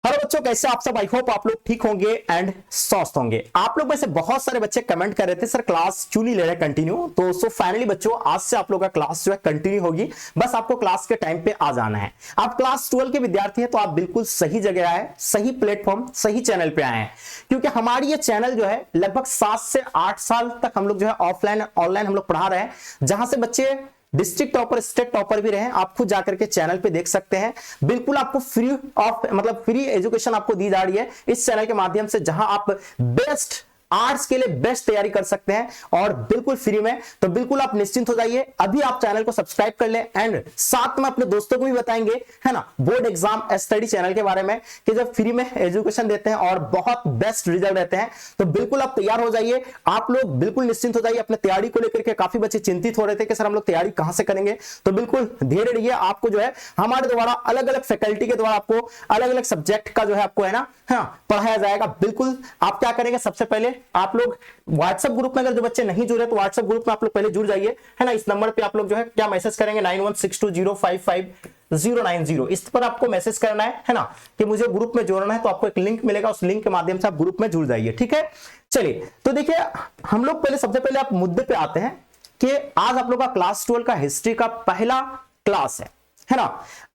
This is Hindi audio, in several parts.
हेलो बच्चों, कैसे आप सब? आई होप आप लोग ठीक होंगे एंड स्वस्थ होंगे। आप लोग में से बहुत सारे बच्चे कमेंट कर रहे थे सर क्लास क्यों नहीं ले रहे कंटिन्यू। तो फाइनली बच्चों आज से आप लोग का क्लास जो है कंटिन्यू होगी। बस आपको क्लास के टाइम पे आ जाना है। आप क्लास 12 के विद्यार्थी हैं तो आप बिल्कुल सही जगह आए, सही प्लेटफॉर्म, सही चैनल पे आए हैं। क्योंकि हमारी ये चैनल जो है लगभग 7 से 8 साल तक हम लोग जो है ऑफलाइन ऑनलाइन हम लोग पढ़ा रहे हैं, जहां से बच्चे डिस्ट्रिक्ट टॉपर, स्टेट टॉपर भी रहे। आप खुद जाकर के चैनल पे देख सकते हैं। बिल्कुल आपको फ्री ऑफ मतलब फ्री एजुकेशन आपको दी जा रही है इस चैनल के माध्यम से, जहां आप बेस्ट आर्ट्स के लिए बेस्ट तैयारी कर सकते हैं और बिल्कुल फ्री में। तो बिल्कुल आप निश्चिंत हो जाइए, अभी आप चैनल को सब्सक्राइब कर लें एंड साथ में अपने दोस्तों को भी बताएंगे, है ना, बोर्ड एग्जाम स्टडी चैनल के बारे में कि जब फ्री में एजुकेशन देते हैं और बहुत बेस्ट रिजल्ट रहते हैं। तो बिल्कुल आप तैयार हो जाइए, आप लोग बिल्कुल निश्चिंत हो जाइए अपने तैयारी को लेकर के। काफी बच्चे चिंतित हो रहे थे कि सर हम लोग तैयारी कहां से करेंगे। तो बिल्कुल धीरे रहिए, आपको जो है हमारे द्वारा अलग अलग फैकल्टी के द्वारा आपको अलग अलग सब्जेक्ट का जो है आपको है ना पढ़ाया जाएगा। बिल्कुल आप क्या करेंगे, सबसे पहले आप लोग व्हाट्सएप ग्रुप में अगर जो बच्चे नहीं जुड़े तो व्हाट्सएप ग्रुप में आप लोग पहले जुड़ जाइए, है ना। इस नंबर पे आप लोग जो है क्या मैसेज करेंगे 9162055090, इस पर आपको मैसेज करना है ना, कि मुझे ग्रुप में जोड़ना है। तो आपको एक लिंक मिलेगा, उस लिंक के माध्यम से आप ग्रुप में जुड़ जाइए, ठीक है। चलिए तो देखिए हम लोग पहले सबसे पहले आप मुद्दे पे आते हैं कि आज आप लोग का क्लास 12 का हिस्ट्री का पहला क्लास है ना।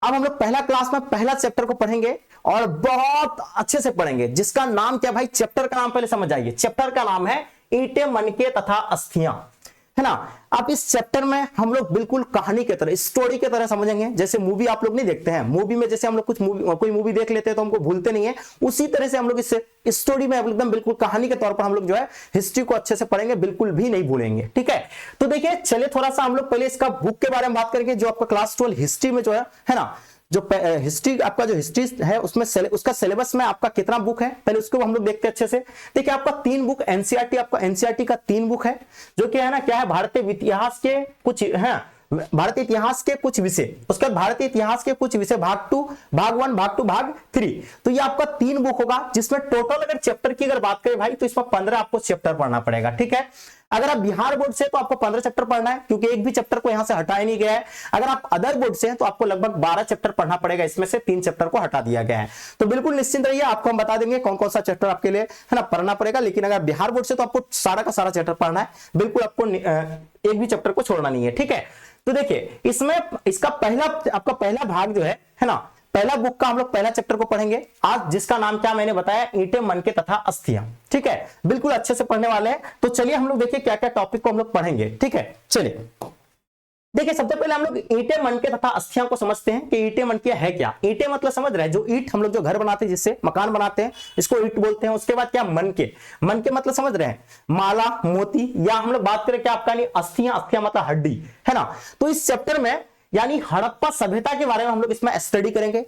अब हम लोग पहला क्लास में पहला चैप्टर को पढ़ेंगे और बहुत अच्छे से पढ़ेंगे, जिसका नाम क्या भाई, चैप्टर का नाम पहले समझ आइए। चैप्टर का नाम है ईंटें, मनके तथा अस्थियां, है ना। अब इस चैप्टर में हम लोग बिल्कुल कहानी की तरह, स्टोरी की तरह समझेंगे। जैसे मूवी आप लोग नहीं देखते हैं, मूवी में जैसे हम लोग कोई मूवी देख लेते हैं तो हमको भूलते नहीं है, उसी तरह से हम लोग इस स्टोरी में एकदम बिल्कुल कहानी के तौर पर हम लोग जो है हिस्ट्री को अच्छे से पढ़ेंगे, बिल्कुल भी नहीं भूलेंगे, ठीक है। तो देखिए चलिए थोड़ा सा हम लोग पहले इसका बुक के बारे में बात करेंगे, जो आपका क्लास 12 हिस्ट्री में जो है ना, जो हिस्ट्री आपका जो हिस्ट्री है उसमें उसका सिलेबस में आपका कितना बुक है पहले उसको हम लोग देखते हैं अच्छे से। देखिए आपका 3 बुक एनसीईआरटी, आपका एनसीईआरटी का 3 बुक है, जो कि है ना क्या है, भारतीय इतिहास के कुछ है, भारतीय इतिहास के कुछ विषय, उसके बाद भारतीय इतिहास के कुछ विषय भाग 2, भाग 1, भाग 2, भाग 3। तो ये आपका 3 बुक होगा, जिसमें टोटल अगर चैप्टर की अगर बात करें भाई तो इसमें 15 आपको चैप्टर पढ़ना पड़ेगा, ठीक है। अगर आप बिहार बोर्ड से तो आपको 15 चैप्टर पढ़ना है, क्योंकि एक भी चैप्टर को यहां से हटाया नहीं गया है। अगर आप अदर बोर्ड से हैं तो आपको लगभग 12 चैप्टर पढ़ना पड़ेगा, इसमें से 3 चैप्टर को हटा दिया गया है। तो बिल्कुल निश्चिंत रहिए, आपको हम बता देंगे कौन कौन सा चैप्टर आपके लिए है ना पढ़ना पड़ेगा। लेकिन अगर बिहार बोर्ड से तो आपको सारा का सारा चैप्टर पढ़ना है, बिल्कुल आपको एक भी चैप्टर को छोड़ना नहीं है, ठीक है। तो देखिए इसमें इसका आपका पहला भाग जो है ना, पहला बुक का हम लोग पहला चैप्टर को पढ़ेंगे आज, जिसका नाम क्या मैंने बताया, ईंटें, मनके तथा अस्थियां, ठीक है। बिल्कुल अच्छे से पढ़ने वाले हैं। तो चलिए हम लोग देखिए क्या क्या टॉपिक को हम लोग पढ़ेंगे, ठीक है। चलिए देखिए सबसे पहले हम लोग ईंटें, मनके तथा अस्थियां को समझते हैं कि ईंटें, मनके है क्या। ईंटें मतलब समझ रहे हैं, जो ईंट हम लोग जो घर बनाते हैं, जिससे मकान बनाते हैं, इसको ईंट बोलते हैं। उसके बाद क्या, मनके, मनके मतलब समझ रहे हैं माला, मोती, या हम लोग बात करें क्या आपका नहीं, अस्थियां, अस्थियां मतलब हड्डी, है ना। तो इस चैप्टर में यानी हड़प्पा सभ्यता के बारे में हम लोग इसमें स्टडी करेंगे।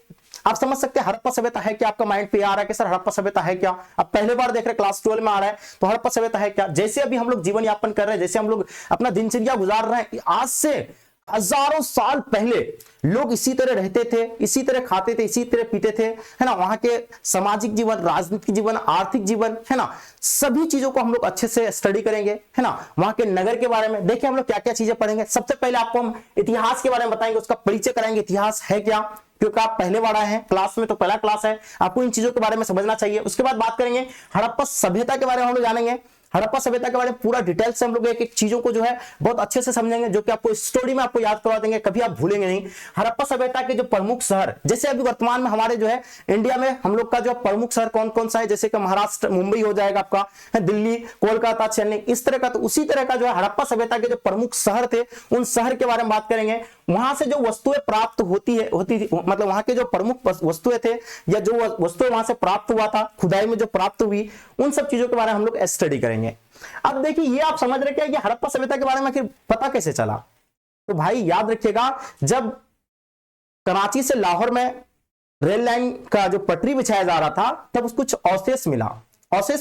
आप समझ सकते हैं हड़प्पा सभ्यता है क्या, आपका माइंड पे आ रहा है कि सर हड़प्पा सभ्यता है क्या। अब पहले बार देख रहे क्लास 12 में आ रहा है तो हड़प्पा सभ्यता है क्या। जैसे अभी हम लोग जीवन यापन कर रहे हैं, जैसे हम लोग अपना दिनचर्या गुजार रहे हैं, आज से हजारों साल पहले लोग इसी तरह रहते थे, इसी तरह खाते थे, इसी तरह पीते थे, है ना। वहां के सामाजिक जीवन, राजनीतिक जीवन, आर्थिक जीवन, है ना, सभी चीजों को हम लोग अच्छे से स्टडी करेंगे, है ना। वहां के नगर के बारे में देखिए हम लोग क्या क्या चीजें पढ़ेंगे। सबसे पहले आपको हम इतिहास के बारे में बताएंगे, उसका परिचय कराएंगे, इतिहास है क्या, क्योंकि आप पहले बार आए हैं क्लास में, तो पहला क्लास है, आपको इन चीजों के बारे में समझना चाहिए। उसके बाद बात करेंगे हड़प्पा सभ्यता के बारे में, हम लोग जानेंगे हड़प्पा सभ्यता के बारे में पूरा डिटेल से हम लोग एक एक चीजों को जो है बहुत अच्छे से समझेंगे, जो कि आपको स्टोरी में आपको याद करवा देंगे, कभी आप भूलेंगे नहीं। हड़प्पा सभ्यता के जो प्रमुख शहर, जैसे अभी वर्तमान में हमारे जो है इंडिया में हम लोग का जो प्रमुख शहर कौन कौन सा है, जैसे कि महाराष्ट्र मुंबई हो जाएगा आपका, दिल्ली, कोलकाता, चेन्नई, इस तरह का। तो उसी तरह का जो है हड़प्पा सभ्यता के जो प्रमुख शहर थे, उन शहर के बारे में बात करेंगे। वहां से जो वस्तुएं प्राप्त होती थी, मतलब वहां के जो प्रमुख वस्तुएं थे, या जो वस्तुएं वहां से प्राप्त हुआ था, खुदाई में जो प्राप्त हुई, उन सब चीजों के बारे में हम लोग स्टडी करेंगे। अब देखिए ये आप समझ रहे क्या, ये हड़प्पा सभ्यता के बारे में आखिर पता कैसे चला। तो भाई याद रखिएगा, जब कराची से लाहौर में रेल लाइन का जो पटरी बिछाया जा रहा था, तब उसको कुछ अवशेष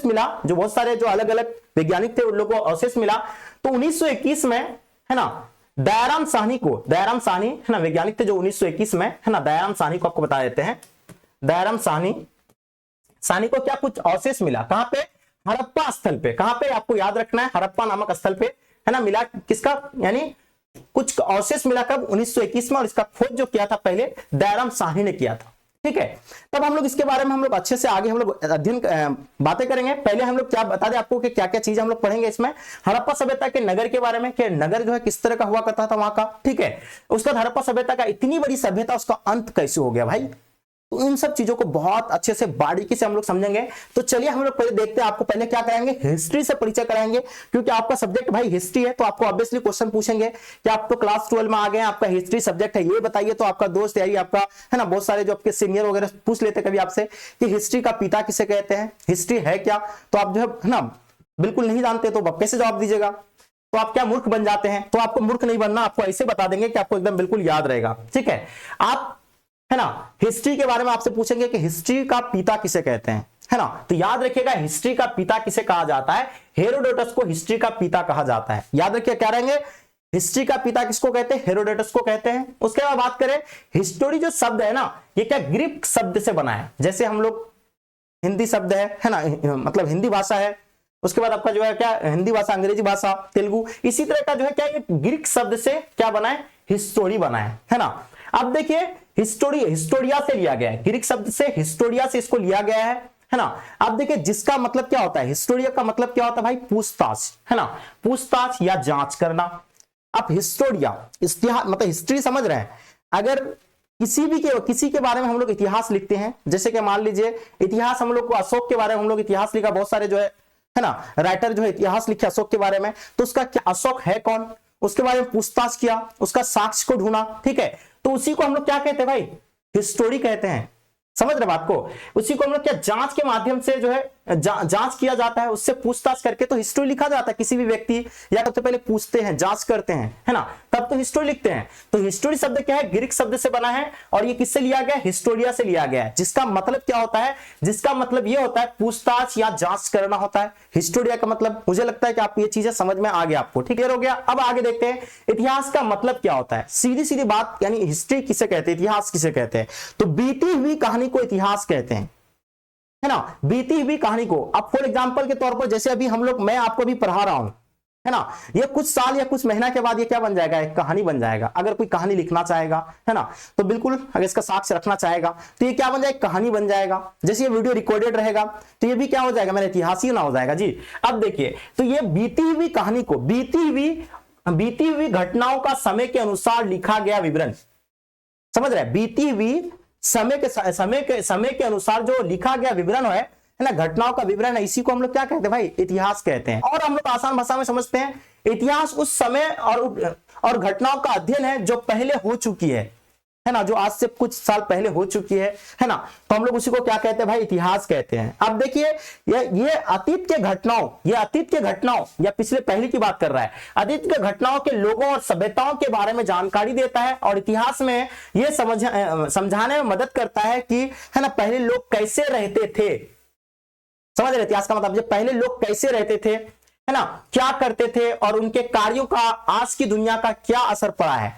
मिला, जो बहुत सारे जो अलग अलग वैज्ञानिक थे उन लोगों को अवशेष मिला। तो 1921 में, है ना, दयाराम साहनी है ना, वैज्ञानिक थे जो 1921 में, है ना, दयाराम साहनी को आपको बता देते हैं। दयाराम साहनी को क्या कुछ अवशेष मिला, कहां पे, हड़प्पा स्थल पे। कहां पे आपको याद रखना है, हड़प्पा नामक स्थल पे, है ना, मिला किसका, यानी कुछ अवशेष मिला कब, 1921 में। और इसका खोज जो किया था पहले दयाराम साहनी ने किया था। ठीक है। तब हम लोग इसके बारे में हम लोग अच्छे से आगे हम लोग अध्ययन बातें करेंगे। पहले हम लोग क्या बता दें आपको कि क्या क्या चीजें हम लोग पढ़ेंगे इसमें। हड़प्पा सभ्यता के नगर के बारे में, कि नगर जो है किस तरह का हुआ करता था वहां का, ठीक है। उसके बाद हड़प्पा सभ्यता का इतनी बड़ी सभ्यता, उसका अंत कैसे हो गया भाई, तो इन सब चीजों को बहुत अच्छे से बारीकी से हम लोग समझेंगे। तो चलिए हम लोग पहले देखते हैं, आपको पहले क्या कराएंगे, हिस्ट्री से परिचय कराएंगे, क्योंकि आपका सब्जेक्ट भाई हिस्ट्री है। तो आपको ऑब्वियसली क्वेश्चन पूछेंगे कि आप तो क्लास 12 में आ गए हैं, आपका हिस्ट्री सब्जेक्ट है, ये बताइए। तो आपका दोस्त या आपका है ना, बहुत सारे जो आपके सीनियर वगैरह पूछ लेते कभी आपसे कि हिस्ट्री का पिता किसे कहते हैं, हिस्ट्री है क्या, तो आप जो है ना बिल्कुल नहीं जानते, तो आप कैसे जवाब दीजिएगा, तो आप क्या मूर्ख बन जाते हैं। तो आपको मूर्ख नहीं बनना, आपको ऐसे बता देंगे कि आपको एकदम बिल्कुल याद रहेगा, ठीक है। आप है ना हिस्ट्री के बारे में आपसे पूछेंगे कि हिस्ट्री का पिता किसे कहते हैं, है ना। तो याद रखिएगा हिस्ट्री का पिता किसे कहा जाता है, हेरोडोटस को हिस्ट्री का पिता कहा जाता है। याद रखिए क्या रहेंगे, हिस्ट्री का पिता किसको कहते हैं, हेरोडोटस को कहते हैं। उसके बाद बात करें, हिस्टोरी जो शब्द है ना, ये क्या ग्रीक शब्द से बना है। जैसे हम लोग हिंदी शब्द है ना, मतलब हिंदी भाषा है, उसके बाद आपका जो है क्या हिंदी भाषा, अंग्रेजी भाषा, तेलुगु, इसी तरह का जो है क्या ये ग्रीक शब्द से क्या बना है, हिस्टोरी बना है ना। अब देखिए हिस्टोरी हिस्टोरिया से लिया गया है, ग्रीक शब्द से हिस्टोरिया से इसको लिया गया है ना। अब देखिए जिसका मतलब क्या होता है, हिस्टोरिया का मतलब क्या होता है भाई, पूछताछ, है ना, पूछताछ या जांच करना। अब हिस्टोरिया इतिहास मतलब हिस्ट्री समझ रहे हैं। अगर किसी के बारे में हम लोग इतिहास लिखते हैं, जैसे कि मान लीजिए इतिहास हम लोग को अशोक के बारे में हम लोग इतिहास लिखा, बहुत सारे जो है ना राइटर जो है इतिहास लिखे अशोक के बारे में, तो उसका क्या, अशोक है कौन, उसके बारे में पूछताछ किया, उसका साक्ष्य को ढूंढा, ठीक है। तो उसी को हम लोग क्या कहते हैं भाई, हिस्टोरी कहते हैं। समझ रहे बात को, उसी को हम लोग क्या जांच के माध्यम से जो है जांच किया जाता है, उससे पूछताछ करके तो हिस्ट्री लिखा जाता है। किसी भी व्यक्ति या सबसे पहले पूछते हैं, जांच करते हैं, है ना, तब तो हिस्ट्री लिखते हैं। तो हिस्टोरी शब्द क्या है, ग्रीक शब्द से बना है, और ये किससे लिया गया, हिस्टोरिया से लिया गया है। जिसका मतलब क्या होता है, जिसका मतलब ये होता है पूछताछ या जांच करना होता है। हिस्टोरिया का मतलब, मुझे लगता है कि आप ये चीजें समझ में आ गया आपको, ठीक है, हो गया। अब आगे देखते हैं इतिहास का मतलब क्या होता है। सीधी सीधी बात, यानी हिस्ट्री किसे कहते हैं, इतिहास किसे कहते हैं, तो बीती हुई कहानी को इतिहास कहते हैं, है ना, बीती हुई कहानी को। अब फॉर एग्जांपल के तौर पर जैसे अभी हम लोग, मैं आपको अभी पढ़ा रहा हूं, है ना, ये कुछ साल या कुछ महीना के बाद ये क्या बन जाएगा, एक कहानी बन जाएगा। अगर कोई कहानी लिखना चाहेगा, है ना, तो बिल्कुल अगर इसका साक्ष्य रखना चाहेगा तो ये क्या बन जाएगा, कहानी बन जाएगा। जैसे ये वीडियो रिकॉर्डेड रहेगा तो ये भी क्या हो जाएगा, मेरा इतिहास ही ना हो जाएगा जी। अब देखिए, तो ये बीती हुई कहानी को, बीती हुई घटनाओं का समय के अनुसार लिखा गया विवरण, समझ रहे हैं, बीती हुई समय के अनुसार जो लिखा गया विवरण है ना, घटनाओं का विवरण है, इसी को हम लोग क्या कहते हैं भाई, इतिहास कहते हैं। और हम लोग आसान भाषा में समझते हैं, इतिहास उस समय और घटनाओं का अध्ययन है जो पहले हो चुकी है ना, जो आज से कुछ साल पहले हो चुकी है ना, तो हम लोग उसी को क्या कहते हैं भाई, इतिहास कहते हैं। अब देखिए ये अतीत के घटनाओं या पिछले पहले की बात कर रहा है, अतीत के घटनाओं के लोगों और सभ्यताओं के बारे में जानकारी देता है, और इतिहास में ये समझाने में मदद करता है कि, है ना, पहले लोग कैसे रहते थे। समझ रहे, इतिहास का मतलब जब पहले लोग कैसे रहते थे, है ना, क्या करते थे, और उनके कार्यों का आज की दुनिया का क्या असर पड़ा है।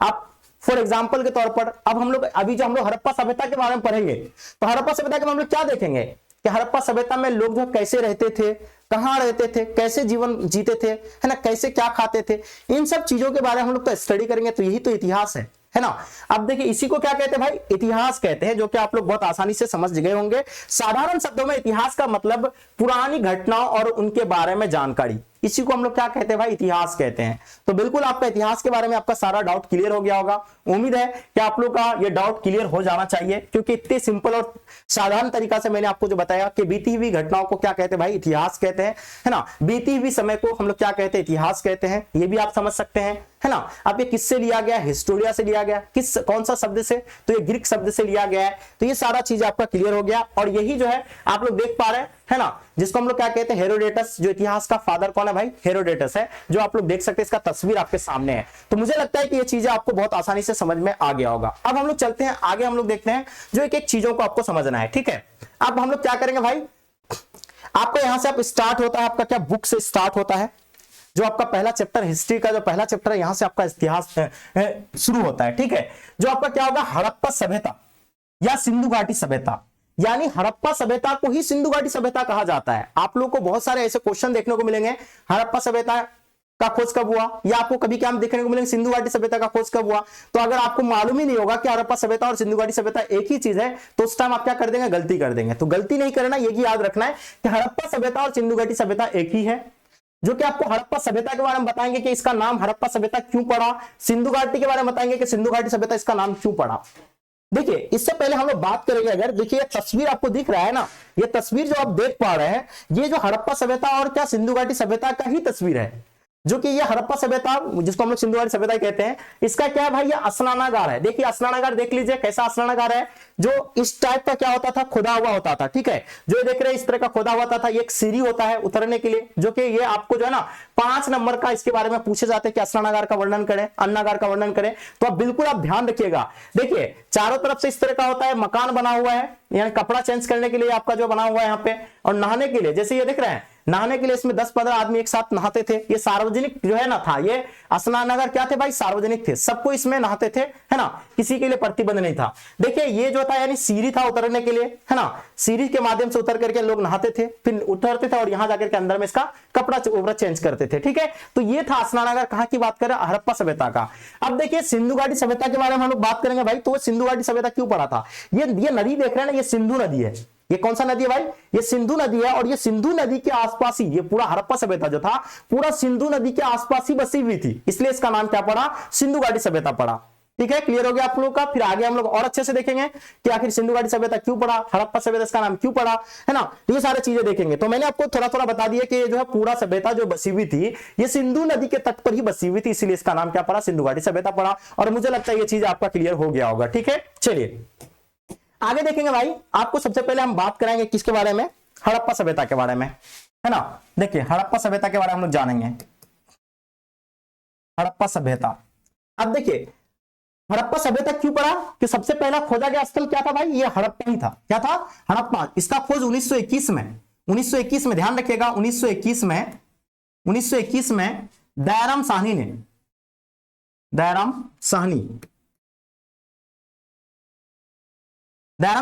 अब फॉर एग्जाम्पल के तौर पर अब हम लोग अभी जो हम लोग हड़प्पा सभ्यता के बारे में पढ़ेंगे, तो हड़प्पा सभ्यता के बारे में क्या देखेंगे कि हड़प्पा सभ्यता में लोग जो कैसे रहते थे, कहां रहते थे, कैसे जीवन जीते थे, है ना, कैसे क्या खाते थे, इन सब चीजों के बारे में हम लोग तो स्टडी करेंगे। तो यही तो इतिहास है ना। अब देखिए इसी को क्या कहते हैं भाई, इतिहास कहते हैं, जो कि आप लोग बहुत आसानी से समझ गए होंगे। साधारण शब्दों में इतिहास का मतलब पुरानी घटनाओं और उनके बारे में जानकारी, इसी को हम लोग क्या कहते हैं भाई, इतिहास कहते हैं। तो बिल्कुल आपका इतिहास के बारे में आपका सारा डाउट क्लियर हो गया होगा। उम्मीद है कि आप लोग का ये डाउट क्लियर हो जाना चाहिए, क्योंकि इतने सिंपल और साधारण तरीका से मैंने आपको जो बताया कि बीती हुई घटनाओं को क्या कहते हैं भाई, इतिहास कहते हैं, है ना। बीती हुई समय को हम लोग क्या कहते हैं, इतिहास कहते हैं। ये भी आप समझ सकते हैं, है ना। अब ये किससे लिया गया, हिस्टोरिया से लिया गया, कौन सा शब्द से, तो ये ग्रीक शब्द से लिया गया है। तो ये सारा चीज आपका क्लियर हो गया। और यही जो है आप लोग देख पा रहे हैं, है ना, जिसको हम लोग क्या कहते हैं, हेरोडेटस। जो इतिहास का फादर कौन है भाई, हेरोडेटस है, जो आप लोग देख सकते हैं, इसका तस्वीर आपके सामने है। तो मुझे लगता है कि ये चीजें आपको बहुत आसानी से समझ में आ गया होगा। अब हम लोग चलते हैं आगे, हम लोग देखते हैं जो एक एक चीजों को आपको समझना है, ठीक है। अब हम लोग क्या करेंगे भाई, आपको यहां से आप स्टार्ट होता है, आपका क्या बुक से स्टार्ट होता है, जो आपका पहला चैप्टर हिस्ट्री का जो पहला चैप्टर है, यहां से आपका इतिहास शुरू होता है, ठीक है। जो आपका क्या होगा, हड़प्पा सभ्यता या सिंधु घाटी सभ्यता, यानी हड़प्पा सभ्यता को ही सिंधु घाटी सभ्यता कहा जाता है। आप लोगों को बहुत सारे ऐसे क्वेश्चन देखने को मिलेंगे, हड़प्पा सभ्यता का खोज कब हुआ, या आपको कभी क्या हम देखने को मिलेंगे सिंधु घाटी सभ्यता का खोज कब हुआ। तो अगर आपको मालूम ही नहीं होगा कि हड़प्पा सभ्यता और सिंधु घाटी सभ्यता एक ही चीज है, तो उस टाइम आप क्या कर देंगे, गलती कर देंगे। तो गलती नहीं करना, ये याद रखना है कि हड़प्पा सभ्यता और सिंधु घाटी सभ्यता एक ही है। जो कि आपको हड़प्पा सभ्यता के बारे में बताएंगे कि इसका नाम हड़प्पा सभ्यता क्यों पड़ा, सिंधु घाटी के बारे में बताएंगे कि सिंधु घाटी सभ्यता इसका नाम क्यों पड़ा। देखिए इससे पहले हम लोग बात करेंगे, अगर देखिए ये तस्वीर आपको दिख रहा है ना, ये तस्वीर जो आप देख पा रहे हैं, ये जो हड़प्पा सभ्यता और क्या सिंधु घाटी सभ्यता का ही तस्वीर है। जो कि ये हड़प्पा सभ्यता जिसको हम लोग सिंधु घाटी सभ्यता कहते हैं, इसका क्या है भाई, ये स्नानागार है। देखिए स्नानागार देख लीजिए कैसा स्नानागार है, जो इस टाइप का क्या होता था, खुदा हुआ होता था, ठीक है। जो ये देख रहे हैं इस तरह का खुदा हुआ होता था, ये एक सीढ़ी होता है उतरने के लिए, जो कि ये आपको जो है ना 5 नंबर का इसके बारे में पूछे जाते हैं कि स्नानागार का वर्णन करें, अन्नागार का वर्णन करें। तो आप बिल्कुल आप ध्यान रखिएगा। देखिए चारों तरफ से इस तरह का होता है, मकान बना हुआ है, यानी कपड़ा चेंज करने के लिए आपका जो बना हुआ है यहाँ पे, और नहाने के लिए जैसे ये दिख रहे हैं, नहाने के लिए इसमें 10-15 आदमी एक साथ नहाते थे। ये सार्वजनिक जो है ना था, ये स्नानागार क्या थे भाई, सार्वजनिक थे, सबको इसमें नहाते थे, है ना, किसी के लिए प्रतिबंध नहीं था। देखिए ये जो था यानी सीढ़ी था उतरने के लिए, है ना, सीढ़ी के माध्यम से उतर करके लोग नहाते थे, फिर उतरते थे और यहां जाकर के अंदर में इसका कपड़ा चेंज करते थे, ठीक है। तो ये था स्नानागार। कहां की बात करें, हड़प्पा सभ्यता का। अब देखिए सिंधु घाटी सभ्यता के बारे में हम लोग बात करेंगे भाई। तो सिंधु घाटी सभ्यता क्यों पड़ा था, ये नदी देख रहे हैं ना, ये सिंधु नदी है। ये कौन सा नदी है भाई, ये सिंधु नदी है। और ये सिंधु नदी के आसपास ही ये पूरा हड़प्पा सभ्यता जो था, पूरा सिंधु नदी के आसपास ही बसी हुई थी, इसलिए इसका नाम क्या पड़ा, सिंधु घाटी सभ्यता पड़ा। ठीक है, क्लियर हो गया आप लोगों का। फिर आगे हम लोग और अच्छे से देखेंगे कि आखिर सिंधु घाटी सभ्यता क्यों पड़ा, हड़प्पा सभ्यता इसका नाम क्यों पड़ा, है ना, ये सारी चीजें देखेंगे। तो मैंने आपको थोड़ा थोड़ा बता दिया कि जो है पूरा सभ्यता जो बसी हुई थी, ये सिंधु नदी के तट पर ही बसी हुई थी, इसीलिए इसका नाम क्या पड़ा, सिंधु घाटी सभ्यता पड़ा। और मुझे लगता है ये चीज आपका क्लियर हो गया होगा। ठीक है, चलिए आगे देखेंगे भाई। आपको सबसे पहले हम बात कराएंगे किसके बारे में, हड़प्पा सभ्यता के बारे में, है ना। देखिए हड़प्पा सभ्यता के बारे में हम लोग जानेंगे, हड़प्पा सभ्यता। अब देखिए हड़प्पा सभ्यता क्यों पड़ा, कि सबसे पहला खोजा गया स्थल क्या था भाई, ये हड़प्पा ही था। क्या था, हड़प्पा। इसका खोज 1921 में ध्यान रखिएगा, 1921 में दयाराम साहनी ने, दयाराम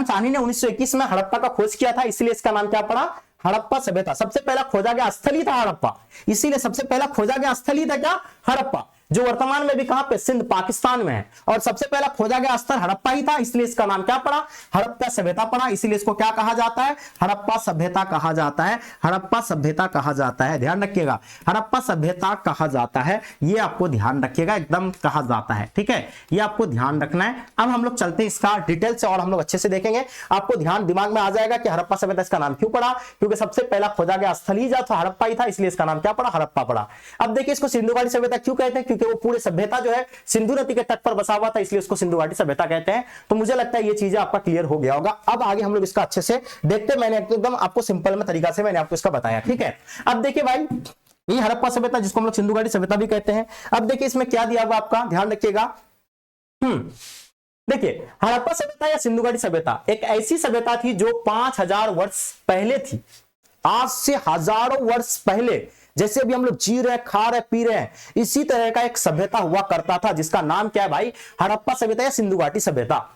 साहनी ने 1921 में हड़प्पा का खोज किया था, इसलिए इसका नाम क्या पड़ा, हड़प्पा सभ्यता। सबसे पहला खोजा गया स्थल ही था हड़प्पा, इसीलिए सबसे पहला खोजा गया स्थल ही था क्या, हड़प्पा, जो वर्तमान में भी कहां पे, सिंध पाकिस्तान में है। और सबसे पहला खोजा गया स्थल हड़प्पा ही था, इसलिए इसका नाम क्या पड़ा, हड़प्पा सभ्यता पड़ा। इसीलिए इसको क्या कहा जाता है, हड़प्पा सभ्यता कहा जाता है, हड़प्पा सभ्यता कहा जाता है। ध्यान रखिएगा, हड़प्पा सभ्यता कहा जाता है, ये आपको ध्यान रखिएगा, एकदम कहा जाता है। ठीक है, ये आपको ध्यान रखना है। अब हम लोग चलते हैं इसका डिटेल से और हम लोग अच्छे से देखेंगे। आपको ध्यान दिमाग में आ जाएगा कि हड़प्पा सभ्यता इसका नाम क्यों पड़ा, क्योंकि सबसे पहला खोजा गया स्थल ही जो था हड़प्पा ही था, इसलिए इसका नाम क्या पड़ा, हड़प्पा पड़ा। अब देखिए इसको सिंधु घाटी सभ्यता क्यों कहते हैं, क्योंकि वो पूरे सभ्यता जो है सिंधु नदी के तट पर बसा हुआ था, इसलिए उसको सिंधु घाटी सभ्यता कहते हैं। तो मुझे लगता है ये चीजें आपका क्लियर हो गया होगा। अब आगे हम लोग इसका अच्छे से देखते हैं। मैंने एकदम आपको सिंपल में तरीका से मैंने आपको इसका बताया। ठीक है, अब देखिए भाई ये हड़प्पा सभ्यता जिसको हम लोग सिंधु घाटी सभ्यता भी कहते हैं। अब देखिए इसमें क्या दिया हुआ आपका, ध्यान रखिएगा। देखिए हड़प्पा सभ्यता या सिंधु घाटी सभ्यता एक ऐसी सभ्यता थी जो 5000 वर्ष पहले थी। आज से हजारों वर्ष पहले जैसे अभी हम लोग जी रहे, खा रहे, पी रहे हैं, इसी तरह का एक सभ्यता हुआ करता था, जिसका नाम क्या है भाई, हड़प्पा सभ्यता या सिंधु घाटी सभ्यता।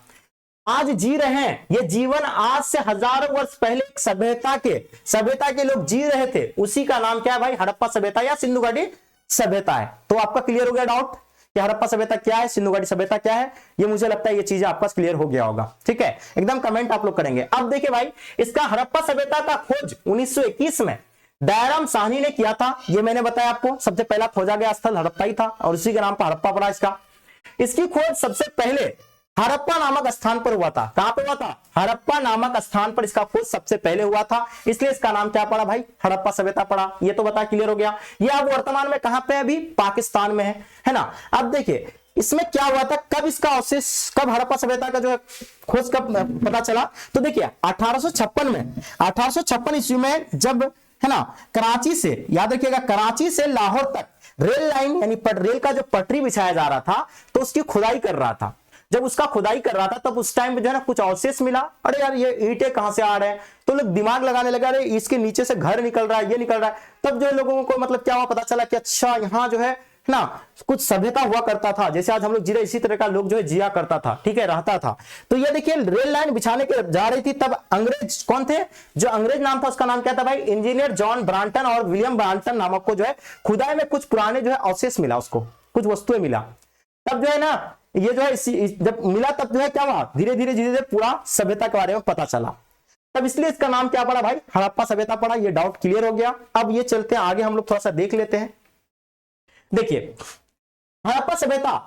आज जी रहे हैं, ये जीवन आज से हजारों वर्ष पहले एक सभ्यता के लोग जी रहे थे, उसी का नाम क्या है भाई, हड़प्पा सभ्यता या सिंधु घाटी सभ्यता है। तो आपका क्लियर हो गया डाउट कि हड़प्पा सभ्यता क्या है, सिंधु घाटी सभ्यता क्या है। ये मुझे लगता है ये चीजें आपका क्लियर हो गया होगा। ठीक है, एकदम कमेंट आप लोग करेंगे। अब देखिए भाई इसका हड़प्पा सभ्यता का खोज 1921 में दयाराम साहनी ने किया था। ये मैंने बताया आपको, सबसे पहला खोजा गया स्थल हड़प्पा ही था और उसी के नाम पर हड़प्पा पड़ा इसका। इसकी खोज सबसे पहले हड़प्पा नामक स्थान पर हुआ था। कहां पर हुआ था, हड़प्पा नामक स्थान पर इसका खोज सबसे पहले हुआ था, इसलिए इसका नाम क्या पड़ा भाई, हड़प्पा सभ्यता पड़ा। ये तो बता, क्लियर हो गया। ये अब वर्तमान में कहां पे है, अभी पाकिस्तान में है ना। अब देखिए इसमें क्या हुआ था, कब इसका अवशेष, कब हड़प्पा सभ्यता का जो है खोज कब पता चला। तो देखिए 1856 ईस्वी में, जब है ना कराची से, याद रखिएगा कराची से लाहौर तक रेल लाइन यानी रेल का जो पटरी बिछाया जा रहा था, तो उसकी खुदाई कर रहा था। जब उसका खुदाई कर रहा था तब उस टाइम पे जो है ना कुछ अवशेष मिला। अरे यार ये ईंटें कहां से आ रहे हैं, तो लोग दिमाग लगाने लगा, अरे इसके नीचे से घर निकल रहा है, ये निकल रहा है। तब जो लोगों को मतलब क्या हुआ, पता चला कि अच्छा यहाँ जो है है ना, कुछ सभ्यता हुआ करता था, जैसे आज हम लोग जी रहे इसी तरह का लोग जो है जिया करता था, ठीक है, रहता था। तो ये देखिए रेल लाइन बिछाने के जा रही थी, तब अंग्रेज कौन थे, जो अंग्रेज नाम था उसका नाम क्या था भाई, इंजीनियर जॉन ब्रांटन और विलियम ब्रांटन नामक को जो है खुदाई में कुछ पुराने जो है अवशेष मिला, उसको कुछ वस्तुएं मिला। तब जो है ना ये जो है जब मिला तब जो है क्या हुआ, धीरे धीरे पूरा सभ्यता के बारे में पता चला, तब इसलिए इसका नाम क्या पड़ा भाई, हड़प्पा सभ्यता पड़ा। ये डाउट क्लियर हो गया। अब ये चलते हैं आगे, हम लोग थोड़ा सा देख लेते हैं। देखिए हड़प्पा सभ्यता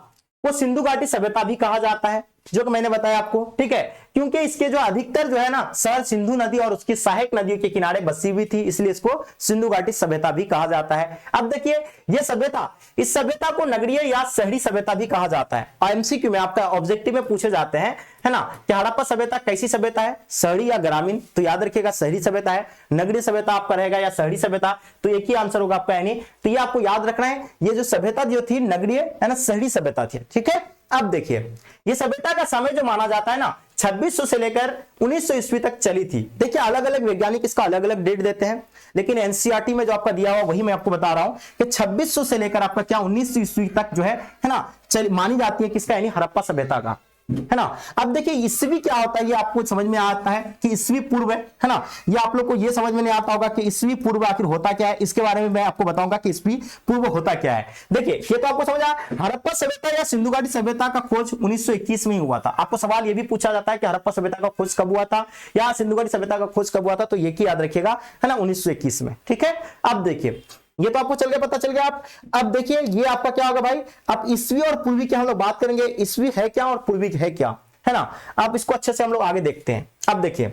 को सिंधु घाटी सभ्यता भी कहा जाता है, जो कि मैंने बताया आपको, ठीक है, क्योंकि इसके जो अधिकतर जो है ना शहर सिंधु नदी और उसकी सहायक नदियों के किनारे बसी हुई थी, इसलिए इसको सिंधु घाटी सभ्यता भी कहा जाता है। अब देखिए ये सभ्यता, इस सभ्यता को नगरीय या शहरी सभ्यता भी कहा जाता है। एमसीक्यू में आपका ऑब्जेक्टिव में पूछे जाते हैं, है ना, कि हड़प्पा सभ्यता कैसी सभ्यता है, शहरी या ग्रामीण, तो याद रखिएगा शहरी सभ्यता है। नगरीय सभ्यता आपका रहेगा या शहरी सभ्यता, तो एक ही आंसर होगा आपका, यानी तो ये आपको याद रखना है, ये जो सभ्यता जो थी नगरीय है ना शहरी सभ्यता थी, ठीक है। अब देखिए ये सभ्यता का समय जो माना जाता है ना 2600 से लेकर 1900 ईस्वी तक चली थी। देखिए अलग अलग वैज्ञानिक इसका अलग अलग डेट देते हैं, लेकिन एनसीईआरटी में जो आपका दिया हुआ वही मैं आपको बता रहा हूं कि 2600 से लेकर आपका क्या 1900 ईस्वी तक जो है ना मानी जाती है किसका, यानी हड़प्पा सभ्यता का, है ना। अब देखिए ईस्वी क्या होता है, ये आपको समझ में आता है कि ईस्वी पूर्व है ना, ये आप लोग को ये समझ में नहीं आता होगा कि ईस्वी पूर्व आखिर होता क्या है, इसके बारे में मैं आपको बताऊंगा कि ईस्वी पूर्व होता क्या है। देखिए ये तो आपको समझा, हड़प्पा सभ्यता या सिंधु घाटी सभ्यता का खोज 1921 में ही हुआ था। आपको सवाल ये भी पूछा जाता है कि हड़प्पा सभ्यता का खोज कब हुआ था या सिंधु घाटी सभ्यता का खोज कब हुआ था, तो ये याद रखिएगा, है ना, 1921 में, ठीक है। अब देखिए ये तो आपको चल गया, पता चल गया आप। अब देखिए ये आपका क्या होगा भाई, अब ईस्वी और पूर्वी की हम लोग बात करेंगे, ईस्वी है क्या और पूर्वी है क्या, है ना। अब इसको अच्छे से हम लोग आगे देखते हैं। अब देखिए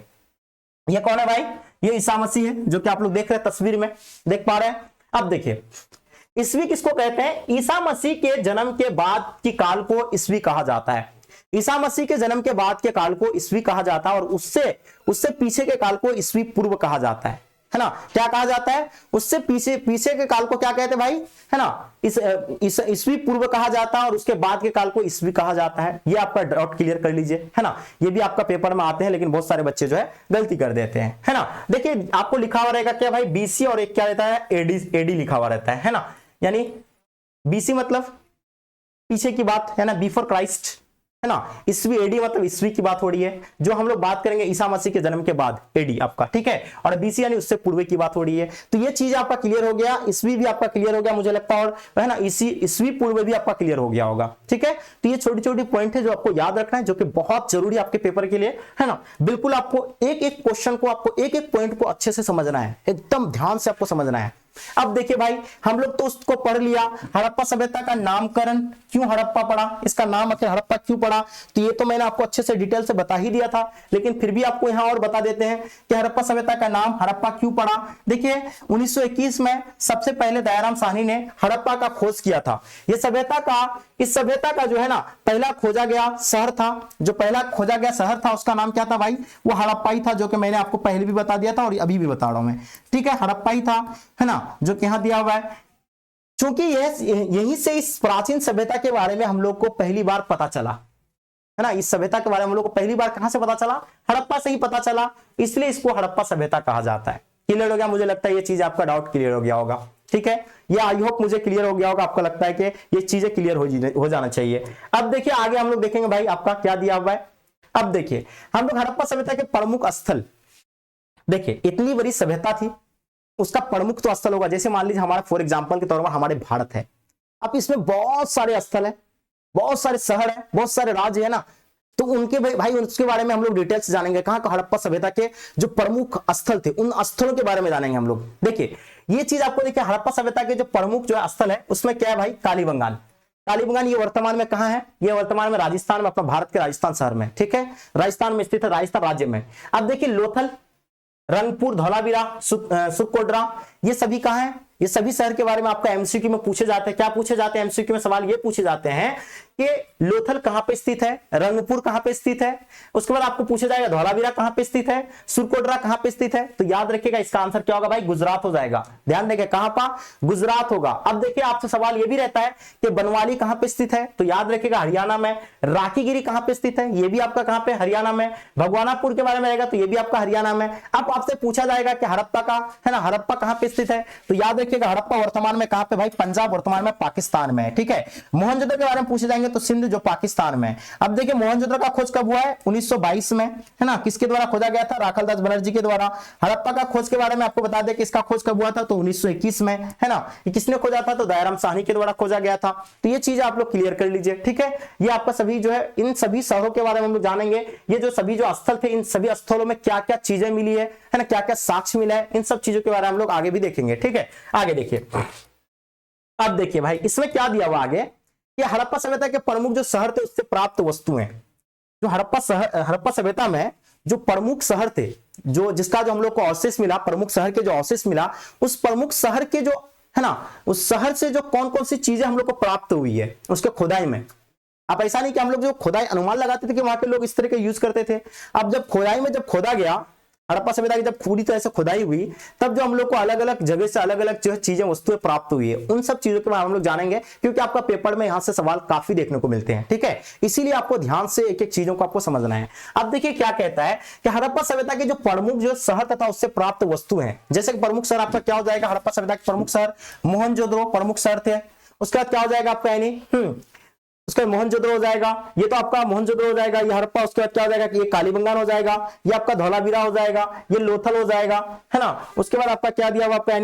ये कौन है भाई, ये ईसा मसीह है, जो कि आप लोग देख रहे हैं तस्वीर में, देख पा रहे हैं। अब देखिए ईस्वी किसको कहते हैं, ईसा मसीह के जन्म के बाद की काल को ईस्वी कहा जाता है। ईसा मसीह के जन्म के बाद के काल को ईस्वी कहा जाता है, और उससे पीछे के काल को ईस्वी पूर्व कहा जाता है ना। क्या कहा जाता है, उससे पीछे के काल को क्या कहते हैं भाई, है ना, ईस्वी पूर्व कहा जाता है, और उसके बाद के काल को ईस्वी कहा जाता है। ये आपका डाउट क्लियर कर लीजिए, है ना। ये भी आपका पेपर में आते हैं, लेकिन बहुत सारे बच्चे जो है गलती कर देते हैं, है ना। देखिए आपको लिखा हुआ रहेगा क्या भाई, बीसी, और एक क्या रहता है, एडी लिखा हुआ रहता है ना। यानी बीसी मतलब पीछे की बात, है ना, बिफोर क्राइस्ट, है ना। ईस्वी एडी मतलब ईस्वी की बात हो रही है, जो हम लोग बात करेंगे ईसा मसीह के जन्म के बाद, एडी आपका, ठीक है, और बीसी यानी उससे पूर्व की बात हो रही है। तो ये चीज आपका क्लियर हो गया, ईस्वी भी आपका क्लियर हो गया मुझे लगता है, और है ना ईस्वी पूर्व भी आपका क्लियर हो गया होगा, ठीक है। तो ये छोटी छोटी पॉइंट है जो आपको याद रखना है, जो कि बहुत जरूरी आपके पेपर के लिए, है ना। बिल्कुल आपको एक एक क्वेश्चन को, आपको एक एक पॉइंट को अच्छे से समझना है, एकदम ध्यान से आपको समझना है। अब देखिए भाई हम लोग तो उसको पढ़ लिया, हड़प्पा सभ्यता का नामकरण क्यों हड़प्पा पड़ा, इसका नाम आखिर हड़प्पा क्यों पड़ा, तो ये तो मैंने आपको अच्छे से डिटेल से बता ही दिया था, लेकिन फिर भी आपको यहां और बता देते हैं कि हड़प्पा सभ्यता का नाम हड़प्पा क्यों पड़ा। देखिए 1921 में सबसे पहले दयाराम साहनी ने हड़प्पा का खोज किया था। इस सभ्यता का जो है ना पहला खोजा गया शहर था, जो पहला खोजा गया शहर था उसका नाम क्या था भाई, वो हड़प्पा ही था, जो कि मैंने आपको पहले भी बता दिया था और अभी भी बता रहा हूं मैं, ठीक है, हड़प्पा ही था, है ना, जो कि यहां दिया हुआ है। क्योंकि यहीं से इस प्राचीन सभ्यता के बारे में हम लोग को पहली बार पता चला, है ना। इस सभ्यता के बारे में हम लोग को पहली बार कहां से पता चला, हड़प्पा से ही पता चला, इसलिए इसको हड़प्पा सभ्यता कहा जाता है। क्लियर हो गया, मुझे लगता है ये चीज आपका डाउट क्लियर हो गया होगा, ठीक है। ये आई होप मुझे क्लियर हो गया होगा, आपको लगता है कि ये चीजें क्लियर हो जाना चाहिए। अब देखिए आगे हम लोग देखेंगे भाई आपका क्या दिया हुआ है। अब देखिए हम लोग हड़प्पा सभ्यता के प्रमुख स्थल, देखिए इतनी बड़ी सभ्यता थी, उसका प्रमुख तो स्थल होगा, जैसे मान लीजिए हमारा फॉर एग्जांपल के तौर पर हमारे भारत है, अब इसमें बहुत सारे स्थल है, बहुत सारे शहर है, बहुत सारे राज्य है ना, तो उनके भाई उसके बारे में हम लोग डिटेल्स जानेंगे, कहां का हड़प्पा सभ्यता के जो प्रमुख स्थल थे उन स्थलों के बारे में जानेंगे हम लोग। देखिए ये चीज आपको देखिए हड़प्पा सभ्यता के जो प्रमुख जो स्थल है उसमें क्या है भाई, कालीबंगान। कालीबंगान ये वर्तमान में कहां है, ये वर्तमान में राजस्थान में, अपना भारत के राजस्थान शहर में, ठीक है, राजस्थान में स्थित है, राजस्थान राज्य में। अब देखिए लोथल, रंगपुर, धौलावीरा, सुकोड्रा, ये सभी कहां है, ये सभी शहर के बारे में आपका एमसीक्यू में पूछे जाते हैं। क्या पूछे जाते हैं एमसीक्यू में, सवाल ये पूछे जाते हैं कि लोथल कहां पे स्थित है, रंगपुर कहां पे स्थित है, उसके बाद आपको पूछा जाएगा धौलावीरा कहां पे स्थित है, सुरकोटरा कहां पे स्थित है। तो याद रखिएगा इसका आंसर क्या होगा भाई, गुजरात हो जाएगा। ध्यान देंगे कहां पर, गुजरात होगा। अब देखिए आपसे सवाल यह भी रहता है कि बनवाली कहां पे स्थित है, तो याद रखिएगा हरियाणा में। राखीगिरी कहां पे स्थित है, यह भी आपका कहां पे, हरियाणा में। भगवानापुर के बारे में रहेगा तो यह भी आपका हरियाणा में। अब आपसे पूछा जाएगा कि हड़प्पा का है ना, हड़प्पा कहां पे स्थित है, तो याद रखिएगा हड़प्पा वर्तमान में कहां पे भाई, पंजाब, वर्तमान में पाकिस्तान में है। ठीक है, मोहनजोदड़ो के बारे में पूछे जाएंगे तो सिंध जो पाकिस्तान में। अब देखिए मोहनजोदड़ो का खोज कब हुआ है, 1922 में, है ना। किसके द्वारा खोजा गया था, राखालदास बनर्जी के द्वारा। हड़प्पा का खोज के बारे में आपको बता दें कि इसका खोज कब हुआ था, तो 1921 में, है ना। ये किसने खोजा था, तो दयाराम साहनी के द्वारा खोजा गया था। तो ये चीज आप लोग क्लियर कर लीजिए। ठीक है, ये आपका सभी जो है, इन सभी शहरों के बारे में हम लोग जानेंगे। ये जो सभी जो स्थल थे, इन सभी स्थलों में क्या क्या चीजें मिली है ना, क्या क्या साक्ष्य मिला है, इन सब चीजों के बारे में हम लोग आगे भी देखेंगे। ठीक है, आगे देखिए। अब देखिए भाई इसमें क्या दिया हुआ आगे, कि हड़प्पा सभ्यता के प्रमुख जो शहर थे उससे प्राप्त वस्तुएं। जो हड़प्पा सभ्यता में जो प्रमुख शहर थे, जो जिसका जो हम लोग को अवशेष मिला, प्रमुख शहर के जो अवशेष मिला, उस प्रमुख शहर के जो है ना, उस शहर से जो कौन कौन सी चीजें हम लोग को प्राप्त हुई है उसके खुदाई में। अब ऐसा नहीं कि हम लोग जो खुदाई अनुमान लगाते थे कि वहां के लोग इस तरह के यूज करते थे। अब जब खुदाई में जब खोदा गया, हड़प्पा सभ्यता की जब पूरी तरह से खुदाई हुई, तब जो हम लोग को अलग अलग जगह से अलग अलग जो है चीजें, वस्तुएं प्राप्त हुई है, उन सब चीजों के बारे में हम लोग जानेंगे, क्योंकि आपका पेपर में यहां से सवाल काफी देखने को मिलते हैं। ठीक है, इसीलिए आपको ध्यान से एक एक चीजों को आपको समझना है। अब देखिए क्या कहता है कि हड़प्पा सभ्यता के जो प्रमुख जो शहर तथा उससे प्राप्त वस्तु है, जैसे प्रमुख शहर आपका क्या हो जाएगा, हड़प्पा सभ्यता के प्रमुख शहर मोहनजोदड़ो प्रमुख शहर थे। उसके बाद क्या हो जाएगा आपका, उसका मोहनजोदड़ो हो जाएगा, ये तो आपका मोहनजोदड़ो हो जाएगा, ये हड़प्पा। उसके बाद क्या हो जाएगा कि ये कालीबंगान हो जाएगा, ये आपका धौलावीरा हो जाएगा, ये लोथल हो जाएगा, है ना। उसके बाद आपका क्या दिया हुआ आपका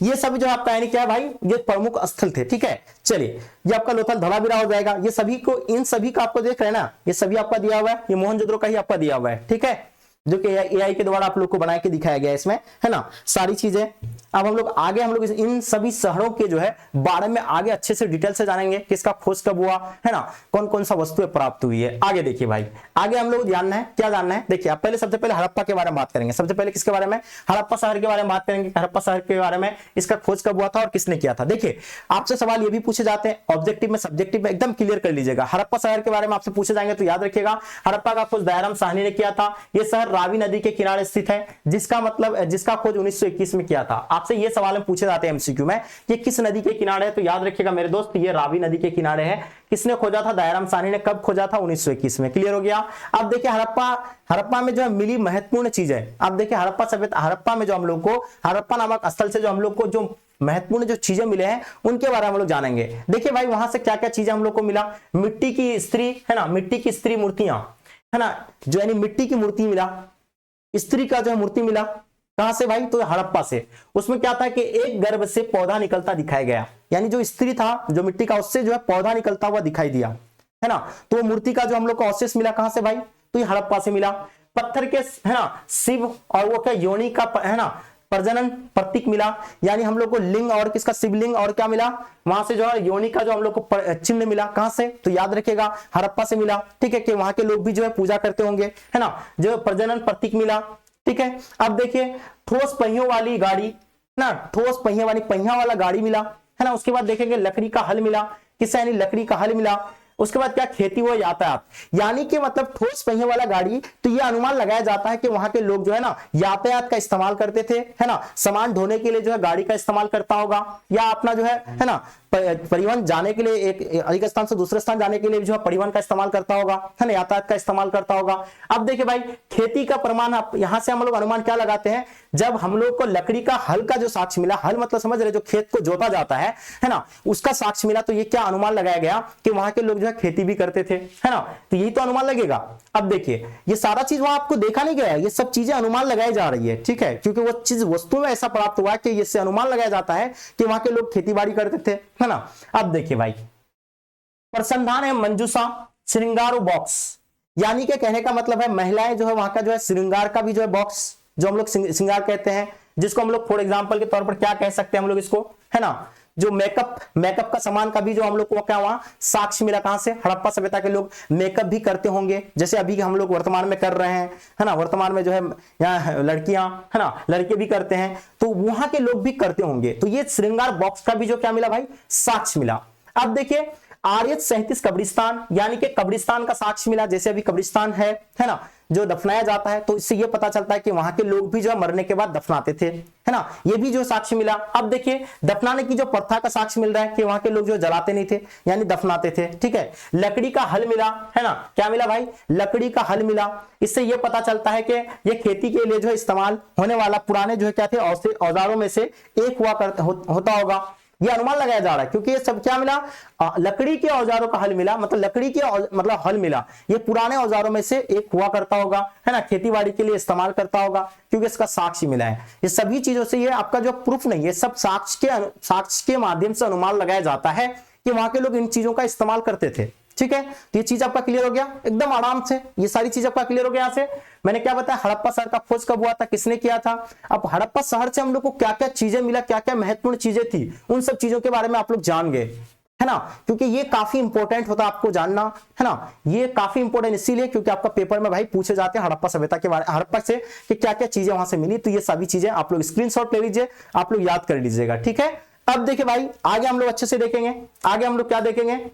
ये सभी जो आपका क्या है भाई, ये प्रमुख स्थल थे। ठीक है, चलिए ये आपका लोथल धौलावीरा हो जाएगा। ये सभी को, इन सभी का आपको देख रहे हैं ना, ये सभी आपका दिया हुआ है, ये मोहनजोदड़ो का ही आपका दिया हुआ है। ठीक है, जो कि एआई के द्वारा आप लोग को बना के दिखाया गया है इसमें, है ना, सारी चीजें। अब हम लोग आगे हम लोग इन सभी शहरों के जो है बारे में आगे अच्छे से डिटेल से जानेंगे, किसका खोज कब हुआ, है ना, कौन कौन सा वस्तुएं प्राप्त हुई है। आगे देखिए भाई, आगे हम लोग जानना है, क्या जानना है, देखिए आप पहले सबसे पहले हड़प्पा के बारे में बात करेंगे। सबसे पहले किसके बारे में, हड़प्पा शहर के बारे में बात करेंगे। हड़प्पा शहर के बारे में, इसका खोज कब हुआ था और किसने किया था। देखिए आपसे सवाल ये भी पूछे जाते हैं, ऑब्जेक्टिव में सब्जेक्टिव में, एकदम क्लियर कर लीजिएगा। हड़प्पा शहर के बारे में आपसे पूछे जाएंगे तो याद रखिएगा हड़प्पा का खोज दयाराम साहनी ने किया था। यह शहर रावी नदी के किनारे स्थित है, जिसका मतलब जिसका खोज 1921 में किया था। आपसे ये सवाल पूछे जाते हैं एमसीक्यू में, ये किस नदी के किनारे है, तो याद रखिएगा मेरे दोस्त ये रावी नदी के किनारे है। किसने खोजा था, दयाराम साहनी ने। कब खोजा था, 1921 में। क्लियर हो गया। अब देखिए हड़प्पा में जो है मिली महत्वपूर्ण चीजें। अब देखिए हड़प्पा सभ्यता, हड़प्पा में जो हम लोग को, हड़प्पा नामक स्थल से जो हम लोग को जो महत्वपूर्ण जो चीजें मिले हैं उनके बारे में हम लोग जानेंगे। देखिए भाई वहां से क्या क्या चीजें हम लोग को मिला, मिट्टी की स्त्री, है ना, मिट्टी की स्त्री मूर्तियां, है ना, जो यानी मिट्टी की मूर्ति मिला, स्त्री का जो है मूर्ति मिला। कहां से भाई, तो हड़प्पा से। उसमें क्या था कि एक गर्भ से पौधा निकलता दिखाया गया, यानी जो स्त्री था जो मिट्टी का, उससे जो है पौधा निकलता हुआ दिखाई दिया, है ना। तो मूर्ति का जो हम लोग को अवशेष मिला कहां से भाई, तो ये हड़प्पा से मिला। पत्थर के, है ना, शिव और वो क्या योनि का, है ना, प्रजनन प्रतीक मिला, यानी हम लोग को लिंग और किसका, शिवलिंग और क्या मिला, वहां से जो है योनि का जो हम लोग को चिन्ह मिला। कहां से, तो याद रखिएगा हड़प्पा से मिला। ठीक है, कि वहां के लोग भी जो है पूजा करते होंगे, है ना। जो प्रजनन प्रतीक मिला। ठीक है, अब देखिए ठोस पहियों वाली गाड़ी ना, ठोस पहिया वाली, पहिया वाला गाड़ी मिला, है ना। उसके बाद देखेंगे लकड़ी का हल मिला, किससे, यानी लकड़ी का हल मिला। उसके बाद क्या, खेती व यातायात, यानी कि मतलब ठोस पहिए वाला गाड़ी। तो ये अनुमान लगाया जाता है कि वहां के लोग जो है ना यातायात का इस्तेमाल करते थे, है ना, सामान ढोने के लिए जो है गाड़ी का इस्तेमाल करता होगा, या अपना जो है ना परिवहन जाने के लिए, एक स्थान से दूसरे स्थान जाने के लिए जो है परिवहन का इस्तेमाल करता होगा, है ना, यातायात का इस्तेमाल करता होगा। अब देखिए भाई खेती का प्रमाण, यहां से हम लोग अनुमान क्या लगाते हैं, जब हम लोग को लकड़ी का हल का जो साक्ष्य मिला, हल मतलब समझ रहे, जो खेत को जोता जाता है ना, उसका साक्ष्य मिला। तो ये क्या अनुमान लगाया गया कि वहां के लोग जो है खेती भी करते थे, है ना। तो यही तो अनुमान लगेगा। अब देखिए ये सारा चीज वहां आपको देखा नहीं गया है, ये सब चीजें अनुमान लगाई जा रही है। ठीक है, क्योंकि वो चीज वस्तु में ऐसा प्राप्त हुआ कि इससे अनुमान लगाया जाता है कि वहां के लोग खेती बाड़ी करते थे, है ना। अब देखिए भाई प्रसंधान है मंजूषा श्रृंगार बॉक्स, यानी कि कहने का मतलब है महिलाएं जो है वहां का जो है श्रृंगार का भी जो है बॉक्स, जो हम लोग श्रृंगार कहते हैं, जिसको हम लोग फॉर एग्जांपल के तौर पर क्या कह सकते हैं हम लोग इसको, है ना, जो मेकअप का सामान का भी जो हम लोग को क्या वहां साक्ष्य मिला। कहां से, हड़प्पा सभ्यता के लोग मेकअप भी करते होंगे, जैसे अभी हम लोग वर्तमान में कर रहे हैं, है ना। वर्तमान में जो है यहाँ लड़कियां, है ना, लड़के भी करते हैं, तो वहां के लोग भी करते होंगे। तो ये श्रृंगार बॉक्स का भी जो क्या मिला भाई, साक्ष्य मिला। अब देखिए RH-37 कब्रिस्तान, यानी कि कब्रिस्तान का साक्ष्य मिला, जैसे अभी कब्रिस्तान है ना, जो दफनाया जाता है, तो इससे ये पता चलता है कि वहां के लोग भी जो है मरने के बाद दफनाते थे, है ना, ये भी जो साक्ष्य मिला। अब देखिए दफनाने की जो प्रथा का साक्ष्य मिल रहा है कि वहां के लोग जो जलाते नहीं थे, यानी दफनाते थे, ठीक है। लकड़ी का हल मिला, है ना, क्या मिला भाई, लकड़ी का हल मिला। इससे ये पता चलता है कि ये खेती के लिए जो इस्तेमाल होने वाला पुराने जो है क्या थे औजारों में से एक होता होगा, ये अनुमान लगाया जा रहा है, क्योंकि ये सब क्या मिला, लकड़ी के औजारों का हल मिला, मतलब लकड़ी के मतलब हल मिला, ये पुराने औजारों में से एक हुआ करता होगा, है ना, खेतीबाड़ी के लिए इस्तेमाल करता होगा, क्योंकि इसका साक्ष्य मिला है। ये सभी चीजों से, ये आपका जो प्रूफ नहीं है, सब साक्ष्य के माध्यम से अनुमान लगाया जाता है कि वहां के लोग इन चीजों का इस्तेमाल करते थे, ठीक है। तो ये चीज आपका क्लियर हो गया एकदम आराम से, ये सारी चीज आपका क्लियर हो गया। यहाँ से मैंने क्या बताया, हड़प्पा शहर का खोज कब हुआ था, किसने किया था। अब हड़प्पा शहर से हम लोग को क्या क्या चीजें मिला, क्या क्या महत्वपूर्ण चीजें थी, उन सब चीजों के बारे में आप लोग जान गए, है ना, क्योंकि ये काफी इंपॉर्टेंट होता है आपको जानना, है ना, ये काफी इंपॉर्टेंट इसीलिए क्योंकि आपका पेपर में भाई पूछे जाते हैं हड़प्पा सभ्यता के बारे में, हड़प्पा से कि क्या क्या चीजें वहां से मिली। तो ये सभी चीजें आप लोग स्क्रीनशॉट ले लीजिए, आप लोग याद कर लीजिएगा, ठीक है। अब देखिए भाई आगे हम लोग अच्छे से देखेंगे, आगे हम लोग क्या देखेंगे,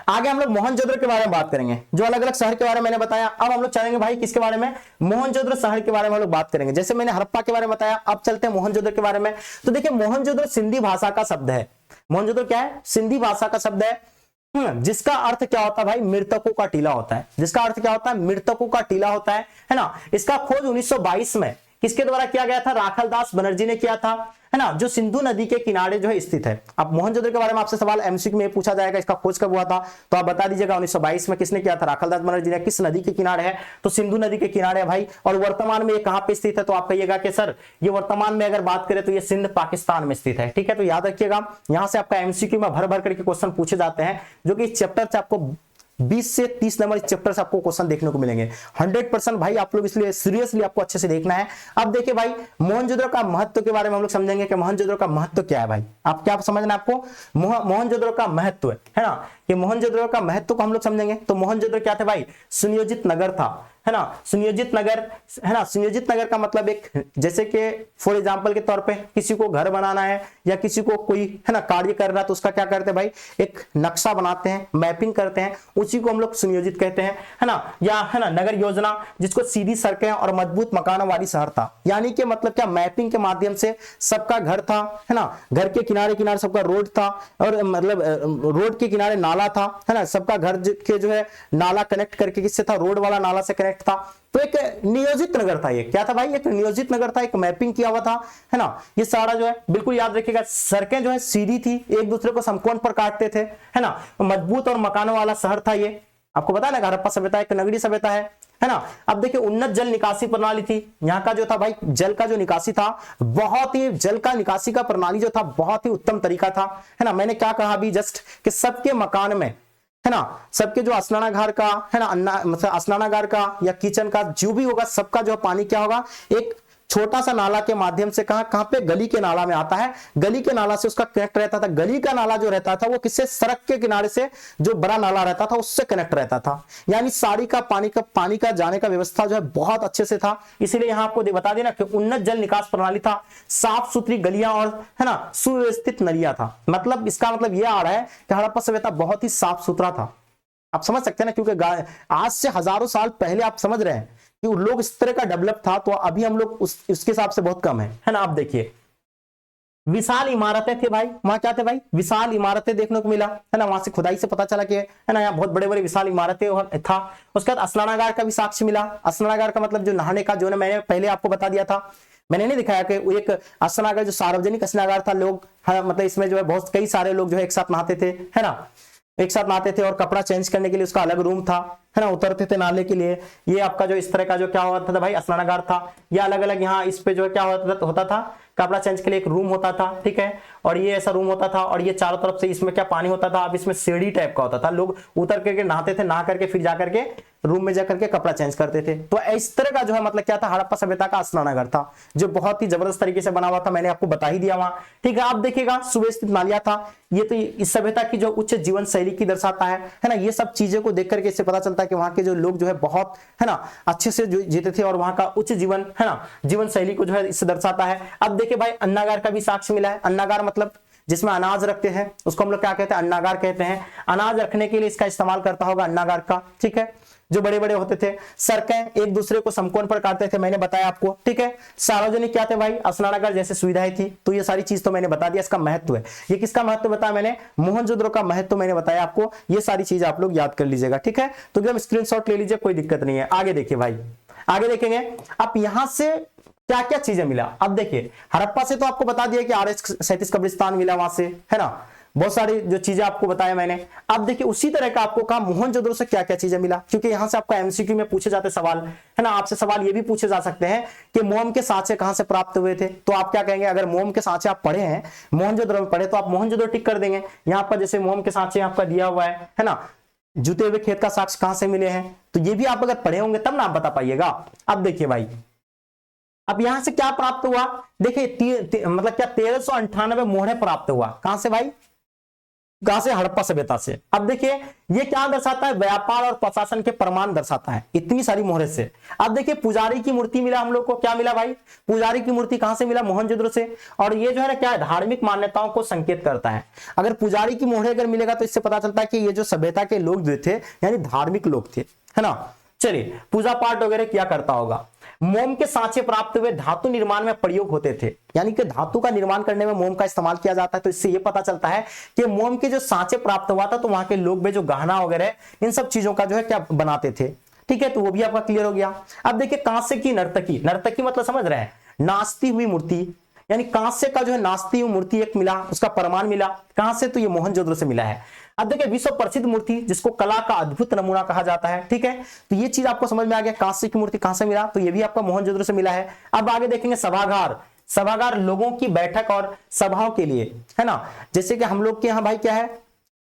आगे हम लोग मोहनजोदड़ो के बारे में बात करेंगे, जो अलग अलग शहर के बारे में मैंने बताया। अब हम लोग चलेंगे भाई किसके बारे में, मोहनजोदड़ो शहर के बारे में हम लोग बात करेंगे। जैसे मैंने हड़प्पा के बारे में बताया, अब चलते हैं मोहनजोदड़ो के बारे में। तो देखिए मोहनजोदड़ो सिंधी भाषा का शब्द है, मोहनजोदड़ो क्या है, सिंधी भाषा का शब्द है, जिसका अर्थ क्या होता है भाई, मृतकों का टीला होता है। जिसका अर्थ क्या होता है, मृतकों का टीला होता है ना। इसका खोज 1922 में किसके द्वारा किया गया था, राखालदास बनर्जी ने किया था, है ना, जो सिंधु नदी के किनारे जो है स्थित है। अब मोहनजोदड़ो के बारे में आपसे सवाल एमसीक्यू में पूछा जाएगा, इसका खोज कब हुआ था, तो आप बता दीजिएगा 1922 में। किसने किया था, राखालदास बनर्जी ने। किस नदी के किनारे है, तो सिंधु नदी के किनारे है भाई। और वर्तमान में ये कहां पे स्थित है, तो आप कहिएगा कि सर ये वर्तमान में अगर बात करें तो ये सिंध पाकिस्तान में स्थित है, ठीक है। तो याद रखिएगा, यहां से आपका एमसीक्यू में भर भर करके क्वेश्चन पूछे जाते हैं, जो कि इस चैप्टर से आपको 20 से 30 नंबर इस चैप्टर से आपको क्वेश्चन देखने को मिलेंगे 100% भाई। आप लोग इसलिए सीरियसली आपको अच्छे से देखना है। अब देखिए भाई मोहनजोदड़ो का महत्व के बारे में हम लोग समझेंगे कि मोहनजोदड़ो का महत्व क्या है भाई। आप क्या समझना है आपको, मोहनजोदड़ो का महत्व है ना, कि मोहनजोदड़ो का महत्व को हम लोग समझेंगे। तो मोहनजोदड़ो क्या थे भाई, सुनियोजित नगर था, है ना, सुनियोजित नगर, है ना। सुनियोजित नगर का मतलब एक, जैसे कि फॉर एग्जांपल के तौर पे किसी को घर बनाना है या किसी को कोई, है ना, कार्य करना है, तो उसका क्या करते हैं भाई, एक नक्शा बनाते हैं, मैपिंग करते हैं, उसी को हम लोग सुनियोजित कहते हैं, है ना। या है ना नगर योजना, जिसको सीधी सड़कें और मजबूत मकानों वाली शहर था, यानी कि मतलब क्या, मैपिंग के माध्यम से सबका घर था, है ना, घर के किनारे किनारे सबका रोड था, और मतलब रोड के किनारे नाला था, है ना, सबका घर के जो है नाला कनेक्ट करके किससे था, रोड वाला नाला से कनेक्ट था। तो एक नियोजित नगर था, ये क्या था भाई, एक नियोजित नगर था, एक मैपिंग किया हुआ था, है ना। ये सारा जो है बिल्कुल याद रखिएगा, सड़कें जो है सीधी थी, एक दूसरे को समकोण पर काटते थे, है ना, मजबूत और मकानों वाला शहर था ये। आपको पता है ना, हड़प्पा सभ्यता एक नगरीय सभ्यता है ना। अब देखिए उन्नत जल निकासी प्रणाली थी यहाँ का, जो था भाई जल का जो निकासी था, बहुत ही जल का निकासी का प्रणाली जो था बहुत ही उत्तम तरीका था, है ना। मैंने क्या कहा अभी जस्ट कि सबके मकान में, है ना, सबके जो स्नानागार का, है ना, मतलब स्नानागार का या किचन का जो भी होगा, सबका जो पानी क्या होगा, एक छोटा सा नाला के माध्यम से, कहां पे, गली के नाला में आता है, गली के नाला से उसका कनेक्ट रहता था। गली का नाला जो रहता था वो किससे, सड़क के किनारे से जो बड़ा नाला रहता था उससे कनेक्ट रहता था, यानी सारी का पानी का जाने का व्यवस्था जो है बहुत अच्छे से था। इसीलिए यहां आपको बता देना कि उन्नत जल निकास प्रणाली था, साफ सुथरी गलियां और, है ना, सुव्यवस्थित नलियां था। मतलब इसका मतलब यह आ रहा है कि हड़प्पा सभ्यता बहुत ही साफ सुथरा था। आप समझ सकते हैं ना, क्योंकि आज से हजारों साल पहले आप समझ रहे हैं कि लोग इस तरह का डेवलप था, तो अभी हम लोग उसके हिसाब से बहुत कम है ना। आप देखिए विशाल इमारतें थे भाई, वहां क्या थे भाई, विशाल इमारतें देखने को मिला, है ना। वहां से खुदाई से पता चला कि, है ना, यहाँ बहुत बड़े बड़े विशाल इमारतें था। उसके बाद स्नानागार का भी साक्ष्य मिला। स्नानागार का मतलब जो नहाने का, जो ना मैंने पहले आपको बता दिया था, मैंने नहीं दिखाया कि एक स्नानागार जो सार्वजनिक स्नानागार था, लोग, मतलब इसमें जो है बहुत कई सारे लोग जो है एक साथ नहाते थे, है ना, एक साथ नहाते थे, और कपड़ा चेंज करने के लिए उसका अलग रूम था, है ना, उतरते थे नाले के लिए। ये आपका जो इस तरह का जो क्या होता था भाई, स्नानागार था। या अलग अलग यहाँ इस पे जो है क्या होता था, कपड़ा चेंज के लिए एक रूम होता था, ठीक है। और ये ऐसा रूम होता था, और ये चारों तरफ से इसमें क्या पानी होता था, अब इसमें सीढ़ी टाइप का होता था, लोग उतर करके नहाते थे, नहा करके फिर जाकर के रूम में जाकर के कपड़ा चेंज करते थे। तो इस तरह का जो है मतलब क्या था, हड़प्पा सभ्यता का स्नानागार था, जो बहुत ही जबरदस्त तरीके से बना हुआ था। मैंने आपको बता ही दिया वहां, ठीक है। आप देखिएगा सुव्यवस्थित नालियां था। ये तो इस सभ्यता की जो उच्च जीवन शैली की दर्शाता है ना। ये सब चीजें को देख करके इससे पता चलता है कि वहां के जो लोग जो है बहुत, है ना, अच्छे से जीते थे, और वहां का उच्च जीवन, है ना, जीवन शैली को जो है इससे दर्शाता है। अब देखिए भाई अन्नागार का भी साक्ष्य मिला है। अन्नागार मतलब जिसमें अनाज रखते हैं, उसको हम लोग क्या कहते हैं, अन्नागार कहते हैं। अनाज रखने के लिए इसका इस्तेमाल करता होगा अन्नागार का, ठीक है, जो बड़े बड़े होते थे। सड़कें एक दूसरे को समकोण पर काटते थे, मैंने बताया आपको, ठीक है। सार्वजनिक क्या थे भाई, स्नानागार जैसे सुविधाएं थी। तो ये सारी चीज तो मैंने बता दिया, इसका महत्व है। ये किसका महत्व बताया मैंने, मोहनजोदड़ो का महत्व मैंने बताया आपको। ये सारी चीज आप लोग याद कर लीजिएगा, ठीक है। तो एकदम स्क्रीनशॉट ले लीजिए, कोई दिक्कत नहीं है। आगे देखिए भाई, आगे देखेंगे अब यहां से क्या क्या चीजें मिला। अब देखिए हड़प्पा से तो आपको बता दिया कि RH-37 कब्रिस्तान मिला वहां से, है ना, बहुत सारी जो चीजें आपको बताया मैंने। अब देखिए उसी तरह का आपको कहा मोहनजोदड़ो से क्या क्या चीजें मिला, क्योंकि यहां से आपका MCQ में पूछे जाते सवाल, है ना, आपसे सवाल ये भी पूछे जा सकते हैं कि मोम के सांचे कहां से प्राप्त हुए थे। तो आप क्या कहेंगे, अगर मोम के सांचे आप पढ़े हैं, मोहनजोदड़ो में पढ़े, तो आप मोहनजोदड़ो टिक कर देंगे। यहाँ पर जैसे मोम के सांचे आपका दिया हुआ है ना, जुते हुए खेत का साक्ष्य कहां से मिले हैं, तो ये भी आप अगर पढ़े होंगे तब ना आप बता पाइएगा। अब देखिए भाई, अब यहां से क्या प्राप्त हुआ, देखिए मतलब क्या 1398 मोहरे प्राप्त हुआ, कहां से भाई, कहां से, हड़प्पा सभ्यता से। अब देखिए ये क्या दर्शाता है, व्यापार और प्रशासन के प्रमाण दर्शाता है, इतनी सारी मोहरे से। अब देखिए पुजारी की मूर्ति मिला हम लोग को, क्या मिला भाई, पुजारी की मूर्ति कहां से मिला, मोहनजोदड़ो से। और ये जो है ना क्या है, धार्मिक मान्यताओं को संकेत करता है। अगर पुजारी की मोहरे अगर मिलेगा तो इससे पता चलता है कि ये जो सभ्यता के लोग जो थे यानी धार्मिक लोग थे, है ना। चलिए पूजा पाठ वगैरह क्या करता होगा। मोम के सांचे प्राप्त हुए धातु निर्माण में प्रयोग होते थे, यानी कि धातु का निर्माण करने में मोम का इस्तेमाल किया जाता है। तो इससे यह पता चलता है कि मोम के जो सांचे प्राप्त हुआ था तो वहां के लोग भी जो गहना वगैरह इन सब चीजों का जो है क्या बनाते थे, ठीक है। तो वो भी आपका क्लियर हो गया। अब देखिए कांसे की नर्तकी, नर्तकी मतलब समझ रहे हैं, नाचती हुई मूर्ति, यानी कांसे का जो है नाचती हुई मूर्ति एक मिला, उसका प्रमाण मिला कहां से, तो ये मोहनजोदड़ो से मिला है। अब देखिए विश्व प्रसिद्ध मूर्ति जिसको कला का अद्भुत नमूना कहा जाता है, ठीक है। तो ये चीज आपको समझ में आ गया, कांसे की मूर्ति कहां से मिला, तो ये भी आपका मोहनजोदड़ो से मिला है। अब आगे देखेंगे सभागार, सभागार लोगों की बैठक और सभाओं के लिए, है ना। जैसे कि हम लोग के यहाँ भाई क्या है,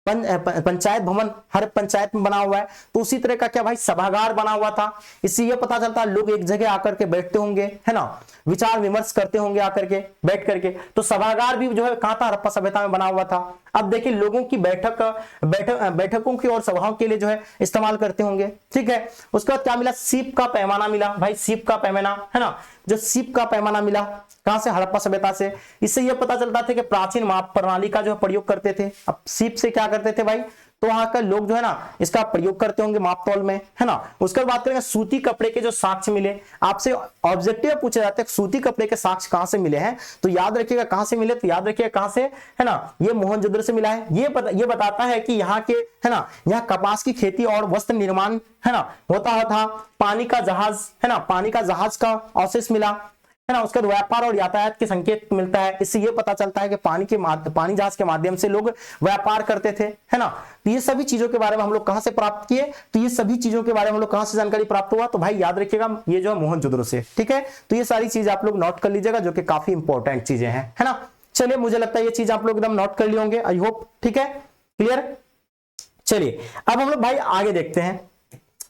पंचायत भवन हर पंचायत में बना हुआ है, तो उसी तरह का क्या भाई सभागार बना हुआ था। इससे यह पता चलता है लोग एक जगह आकर के बैठते होंगे, है ना, विचार विमर्श करते होंगे आकर के बैठ करके। तो सभागार भी जो है कहां था, हड़प्पा सभ्यता में बना हुआ था। अब देखिए लोगों की बैठकों की और सभाओं के लिए जो है इस्तेमाल करते होंगे, ठीक है। उसके बाद क्या मिला, सीप का पैमाना मिला भाई, सीप का पैमाना, है ना, जो सीप का पैमाना मिला कहां से, हड़प्पा सभ्यता से। इससे यह पता चलता था कि प्राचीन माप प्रणाली का जो प्रयोग करते थे। अब सीप से क्या करते थे भाई, तो वहां का लोग जो है ना इसका प्रयोग करते होंगे माप तौल में, है ना। उसके बाद बात करेंगे सूती कपड़े के जो साक्ष्य मिले, आपसे ऑब्जेक्टिव पूछे जाते हैं सूती कपड़े के साक्ष्य कहां से मिले हैं, तो याद रखिएगा कहां से मिले, तो याद रखिएगा कहां से, है ना, ये मोहनजोदड़ो से मिला है। ये बताता है कि यहाँ के, है ना, यहाँ कपास की खेती और वस्त्र निर्माण, है ना, होता था। पानी का जहाज, है ना, पानी का जहाज का अवशेष मिला, है ना। उसके बाद व्यापार और यातायात के संकेत मिलता है। इससे यह पता चलता है कि पानी जहाज के माध्यम से लोग व्यापार करते थे, है ना। तो ये सभी चीजों के बारे में हम लोग कहां से प्राप्त किए, तो ये सभी चीजों के बारे में हम लोग कहां से जानकारी प्राप्त हुआ, तो भाई याद रखिएगा ये जो है मोहनजोदड़ो से, ठीक है। तो ये सारी चीज आप लोग नोट कर लीजिएगा जो कि काफी इंपॉर्टेंट चीजें हैं, है ना। चलिए मुझे लगता है ये चीज आप लोग एकदम नोट कर लिए होंगे, आई होप, ठीक है, क्लियर। चलिए अब हम लोग भाई आगे देखते हैं,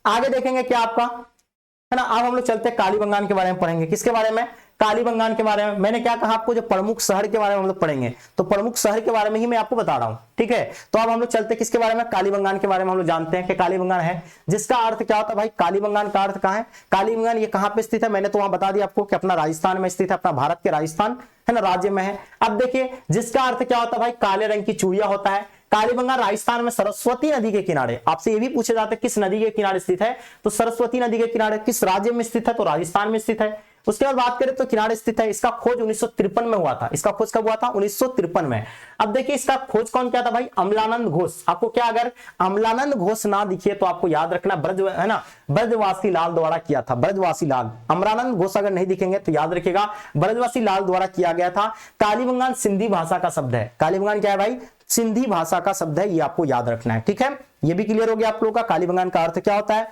आगे देखेंगे क्या आपका, है ना। अब हम लोग चलते हैं कालीबंगान के बारे में पढ़ेंगे, किसके बारे में, कालीबंगान के बारे में। मैंने क्या कहा आपको, जो प्रमुख शहर के बारे में हम लोग पढ़ेंगे, तो प्रमुख शहर के बारे में ही मैं आपको बता रहा हूं, ठीक है। तो अब हम लोग चलते किसके बारे में, कालीबंगान के बारे में। हम लोग जानते हैं कि कालीबंगान है, जिसका अर्थ क्या होता है भाई, कालीबंगान का अर्थ कहां है, कालीबंगान ये कहां पे स्थित है, मैंने तो वहां बता दिया आपको कि अपना राजस्थान में स्थित है, अपना भारत के राजस्थान, है ना, राज्य में है। अब देखिए जिसका अर्थ क्या होता है भाई, काले रंग की चूड़िया होता है। कालीबंगान राजस्थान में सरस्वती नदी के किनारे, आपसे ये भी पूछे जाते हैं किस नदी के किनारे स्थित है, तो सरस्वती नदी के किनारे। किस राज्य में स्थित है, तो राजस्थान में स्थित है। उसके बाद बात करें तो किनारे स्थित है। इसका खोज 1953 में हुआ था। इसका खोज कब हुआ था, 1953 में। अब देखिए इसका खोज कौन किया था भाई, अमलानंद घोष। आपको क्या, अगर अमलानंद घोष ना दिखे तो आपको याद रखना ब्रज, है ना, ब्रजवासी लाल द्वारा किया था, ब्रजवासी लाल। अमलानंद घोष अगर नहीं दिखेंगे तो याद रखिएगा ब्रजवासी लाल द्वारा किया गया था। कालीबंगान सिंधी भाषा का शब्द है। कालीबंगान क्या है भाई, सिंधी भाषा का शब्द है, ये आपको याद रखना है, ठीक है। ये भी क्लियर हो गया आप लोगों का। कालीबंगान का अर्थ क्या होता है,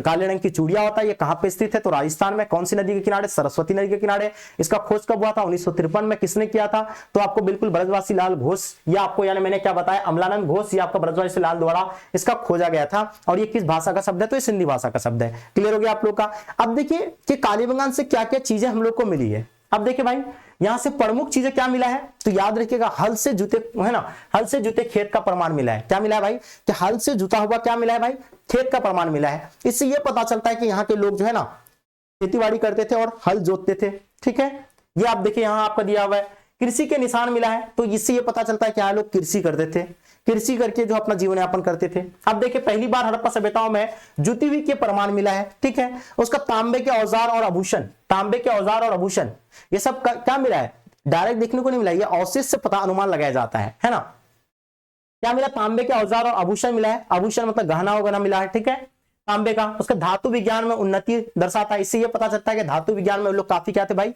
काले रंग की चूड़िया होता है। ये कहां पे स्थित है, तो राजस्थान में। कौन सी नदी के किनारे, सरस्वती नदी के किनारे। इसका खोज कब हुआ था, 1953 में। किसने किया था, तो आपको बिल्कुल ब्रजवासी लाल घोष, या आपको यानी मैंने क्या बताया, अमलानंद घोष, या आपका ब्रजवासी लाल द्वारा इसका खोजा गया था। और ये किस भाषा का शब्द है, तो ये सिंधी भाषा का शब्द है। क्लियर हो गया आप लोग का। अब देखिए कि कालीबंगान से क्या क्या चीजें हम लोग को मिली है। अब देखिए भाई यहां से प्रमुख चीजें क्या मिला है, तो याद रखिएगा हल से जूते, है ना, हल से जूते खेत का प्रमाण मिला है। क्या मिला है भाई, कि हल से जुता हुआ क्या मिला है भाई, खेत का प्रमाण मिला है। इससे यह पता चलता है कि यहाँ के लोग जो है ना खेतीबाड़ी करते थे और हल जोतते थे, ठीक है। ये आप देखिए यहाँ आपका दिया हुआ है कृषि के निशान मिला है, तो इससे ये पता चलता है कि यहाँ लोग कृषि करते थे, कृषि करके जो अपना जीवन यापन करते थे। अब देखिए पहली बार हड़प्पा सभ्यताओं में जुतीवी के प्रमाण मिला है, ठीक है। उसका तांबे के औजार और आभूषण, तांबे के औजार और आभूषण ये सब क्या मिला है, डायरेक्ट देखने को नहीं मिला, ये अवशेष से पता अनुमान लगाया जाता है ना। क्या मिला, तांबे के औजार और आभूषण मिला है, आभूषण मतलब गहना वगैरह मिला है, ठीक है, तांबे का। उसका धातु विज्ञान में उन्नति दर्शाता है, इससे ये पता चलता है कि धातु विज्ञान में लोग काफी क्या थे भाई,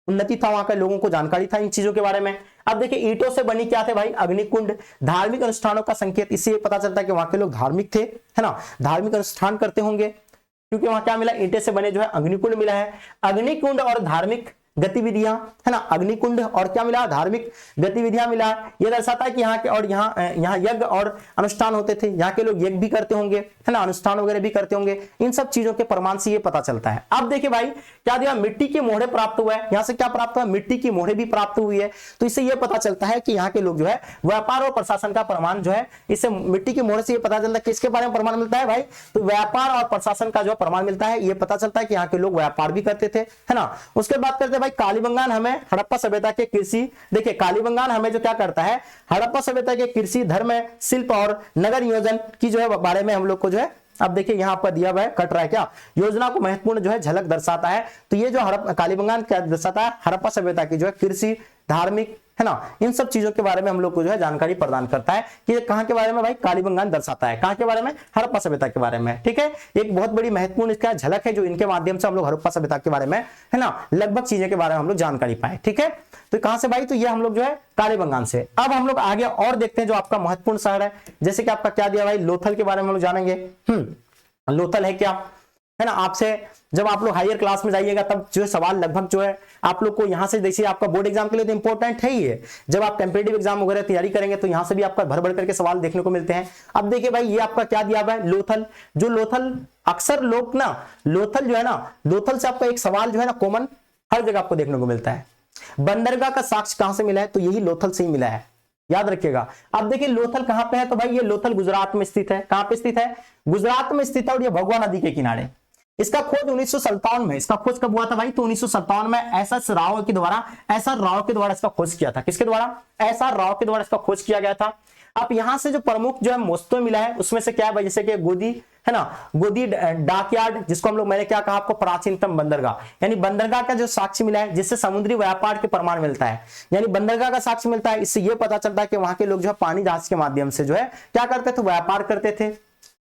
उन्नति था, वहां के लोगों को जानकारी था इन चीजों के बारे में। अब देखिए ईंटों से बनी क्या थे भाई, अग्निकुंड, धार्मिक अनुष्ठानों का संकेत, इससे ये पता चलता है कि वहां के लोग धार्मिक थे, है ना, धार्मिक अनुष्ठान करते होंगे, क्योंकि वहां क्या मिला, ईंटे से बने जो है अग्निकुंड मिला है। अग्निकुंड और धार्मिक गतिविधियां, है ना, अग्निकुंड और क्या मिला, धार्मिक गतिविधियां मिला। यह दर्शाता है कि यहाँ के और यहाँ यज्ञ और अनुष्ठान होते थे, यहाँ के लोग यज्ञ भी करते होंगे, है ना, अनुष्ठान वगैरह भी करते होंगे। इन सब चीजों के प्रमाण से ये पता चलता है। अब देखिए भाई क्या दिया, मिट्टी की मोहरे प्राप्त हुआ है, यहाँ से क्या प्राप्त हुआ, मिट्टी की मोहरे भी प्राप्त हुई है। तो इससे ये पता चलता है कि यहाँ के लोग जो है व्यापार और प्रशासन का प्रमाण जो है, इससे मिट्टी की मोहरे से ये पता चलता है कि इसके बारे में प्रमाण मिलता है भाई, तो व्यापार और प्रशासन का जो प्रमाण मिलता है, ये पता चलता है कि यहाँ के लोग व्यापार भी करते थे, है ना। उसके बाद करते हैं भाई कालीबंगान हमें हड़प्पा सभ्यता के कृषि, देखिए कालीबंगान हमें जो क्या करता है, हड़प्पा सभ्यता के कृषि, धर्म, शिल्प और नगर नियोजन की जो है बारे में हम लोग को जो है, अब देखिए यहां पर दिया हुआ है, कट रहा है क्या, योजना को महत्वपूर्ण जो है झलक दर्शाता है। तो ये जो कालीबंगान क्या दर्शाता है, हड़प्पा सभ्यता की जो है कृषि, धार्मिक, है ना, इन सब चीजों के बारे में हम लोग को जो है जानकारी प्रदान करता है कि कहां के बारे में भाई, कालीबंगान दर्शाता है, कहां के बारे में, हड़प्पा सभ्यता के बारे में, ठीक है। एक बहुत बड़ी महत्वपूर्ण इसका झलक है जो इनके माध्यम से हम लोग हड़प्पा सभ्यता के बारे में, है ना, लगभग चीजें के बारे में हम लोग जानकारी पाए, ठीक है। तो कहां से भाई, तो ये हम लोग जो है कालीबंगान से। अब हम लोग आगे और देखते हैं जो आपका महत्वपूर्ण शहर है, जैसे कि आपका क्या दिया भाई, लोथल के बारे में हम लोग जानेंगे। लोथल है क्या, है ना, आपसे जब आप लोग हायर क्लास में जाइएगा तब जो है सवाल लगभग जो है आप लोग को यहाँ से, देखिए आपका बोर्ड एग्जाम के लिए तो इंपॉर्टेंट है ही है, जब आप कॉम्पिटिटिव एग्जाम वगैरह तैयारी करेंगे तो यहाँ से भी आपका भर भर करके सवाल देखने को मिलते हैं। अब देखिए भाई ये आपका क्या दिया हुआ है, लोथल, जो लोथल अक्सर लोग ना, लोथल जो है ना, लोथल से आपका एक सवाल जो है ना कॉमन हर जगह आपको देखने को मिलता है। बंदरगाह का साक्ष्य कहां से मिला है, तो यही लोथल से ही मिला है, याद रखिएगा। अब देखिए लोथल कहां पे है, तो भाई ये लोथल गुजरात में स्थित है, कहां पे स्थित है, गुजरात में स्थित है, और ये भगवा नदी के किनारे। इसका खोज 1957 में, इसका खोज कब हुआ था भाई, तो 1957 में एसएस राव के द्वारा, एसआर राव के द्वारा इसका खोज किया था, किसके द्वारा, एसआर राव के द्वारा इसका खोज किया गया था। अब यहां से जो प्रमुख जो है वस्तुएं मिला है उसमें से क्या है भाई, जैसे कि गोदी, है ना, गोदी डॉकयार्ड, जिसको हम लोग, मैंने क्या कहा आपको, प्राचीनतम बंदरगाह, यानी बंदरगाह का जो साक्ष्य मिला है जिससे समुद्री व्यापार के प्रमाण मिलता है, यानी बंदरगाह का साक्ष्य मिलता है। इससे यह पता चलता है कि वहां के लोग जो है पानी जहाज के माध्यम से जो है क्या करते थे, व्यापार करते थे।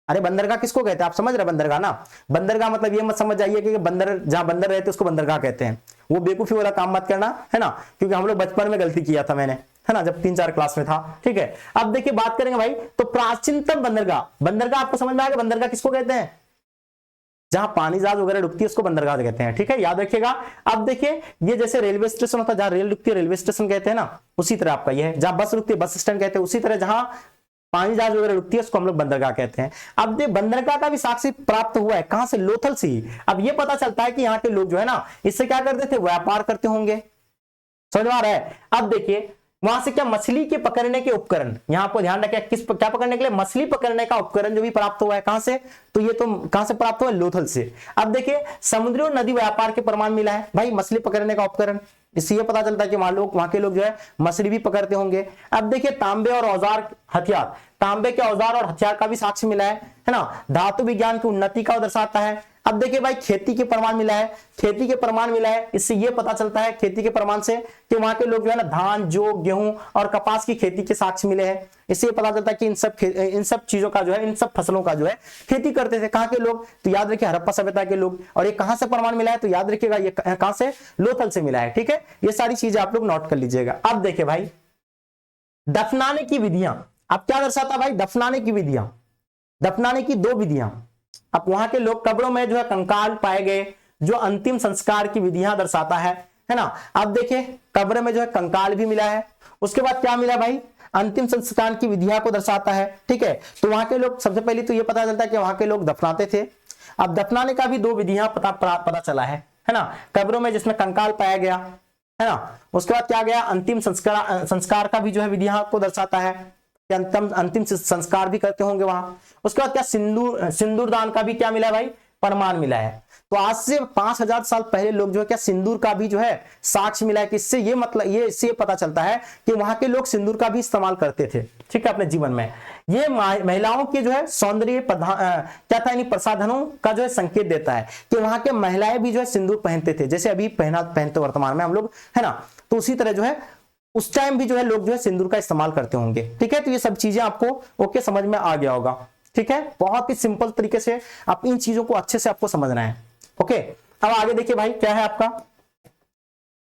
अरे बंदरगाह किसको कहते हैं, आप समझ रहे बंदरगाह ना, बंदरगाह मतलब ये मत समझ जाइए कि बंदर, जहां बंदर रहते उसको बंदरगाह कहते हैं, वो बेवकूफी वाला काम मत करना, है ना, क्योंकि हम लोग बचपन में गलती किया था मैंने, है ना, जब 3-4 क्लास में था, ठीक है। अब देखिए बात करेंगे भाई, तो प्राचीनतम बंदरगाह, बंदरगाह आपको समझ में आएगा, बंदरगाह किसको कहते हैं, जहां पानी जहाज वगैरह रुकती है उसको बंदरगाह कहते हैं, ठीक है, याद रखिएगा। अब देखिए ये जैसे रेलवे स्टेशन होता है, जहां रेल रुकती है रेलवे स्टेशन कहते हैं ना, उसी तरह आपका ये है, जहां बस रुकती है बस स्टैंड कहते हैं, उसी तरह जहां पानी जहाज वगैरह रुकती है उसको हम लोग बंदरगाह कहते हैं। अब ये बंदरगाह का भी साक्ष्य प्राप्त हुआ है, कहां से, लोथल से। अब ये पता चलता है कि यहाँ के लोग जो है ना इससे क्या करते थे, व्यापार करते होंगे, समझ में आ रहा है। अब देखिए वहां से क्या, मछली के पकड़ने के उपकरण, यहां पर ध्यान रखें, किस क्या पकड़ने के लिए, मछली पकड़ने का उपकरण जो भी प्राप्त हुआ है, कहां से, तो ये तो कहां से प्राप्त हुआ है, लोथल से। अब देखिए समुद्री और नदी व्यापार के प्रमाण मिला है भाई, मछली पकड़ने का उपकरण, इससे ये पता चलता है कि वहां के लोग जो है मछली भी पकड़ते होंगे। अब देखिए तांबे और औजार हथियार, तांबे के औजार और हथियार का भी साक्ष्य मिला है ना, धातु विज्ञान की उन्नति का दर्शाता है। अब देखिए भाई खेती के प्रमाण मिला है, खेती के प्रमाण मिला है, इससे ये पता चलता है खेती के प्रमाण से कि वहां के लोग जो है ना धान, जौ, गेहूं और कपास की खेती के साक्ष्य मिले हैं। इससे ये पता चलता है कि इन सब चीजों का जो है, इन सब फसलों का जो है खेती करते थे, कहां के लोग, तो याद रखिए हड़प्पा सभ्यता के लोग। और ये कहां से प्रमाण मिला है, तो याद रखिएगा ये कहां से, लोथल से मिला है, ठीक है। ये सारी चीजें आप लोग नोट कर लीजिएगा। अब देखिए भाई दफनाने की विधियां, अब क्या दर्शाता है भाई, दफनाने की विधियां, दफनाने की 2 विधियां। अब वहां के लोग कब्रों में जो है कंकाल पाए गए, जो अंतिम संस्कार की विधियां दर्शाता है ना। अब देखिए कब्र में जो है कंकाल भी मिला है, उसके बाद क्या मिला भाई, अंतिम संस्कार की विधियां को दर्शाता है, ठीक है। तो वहां के लोग, सबसे पहले तो ये पता चलता है कि वहां के लोग दफनाते थे। अब दफनाने का भी 2 विधियां पता चला है ना, कब्रों में जिसमें कंकाल पाया गया, है ना, उसके बाद क्या गया, अंतिम संस्कार का भी जो है विधियां को दर्शाता है, अंतिम संस्कार भी करते होंगे वहां। उसके बाद क्या, सिंदूर दान का भी क्या मिला भाई, प्रमाण मिला है। तो आज से 5000 साल पहले लोग जो है क्या सिंदूर का भी जो है साक्ष्य मिला है, कि इससे ये मतलब ये इससे पता चलता है कि वहां के लोग सिंदूर का भी इस्तेमाल करते थे, ठीक है, अपने जीवन में। ये महिलाओं के जो है सौंदर्य क्या था, यानी प्रसाधनों का जो है संकेत देता है कि वहां के महिलाएं भी जो है सिंदूर पहनते थे, जैसे अभी पहनते वर्तमान में हम लोग, है ना। तो उसी तरह जो है उस टाइम भी जो है लोग जो है सिंदूर का इस्तेमाल करते होंगे, ठीक है। तो ये सब चीजें आपको ओके समझ में आ गया होगा, ठीक है। बहुत ही सिंपल तरीके से आप इन चीजों को अच्छे से आपको समझना है, ओके। अब आगे देखिए भाई क्या है आपका,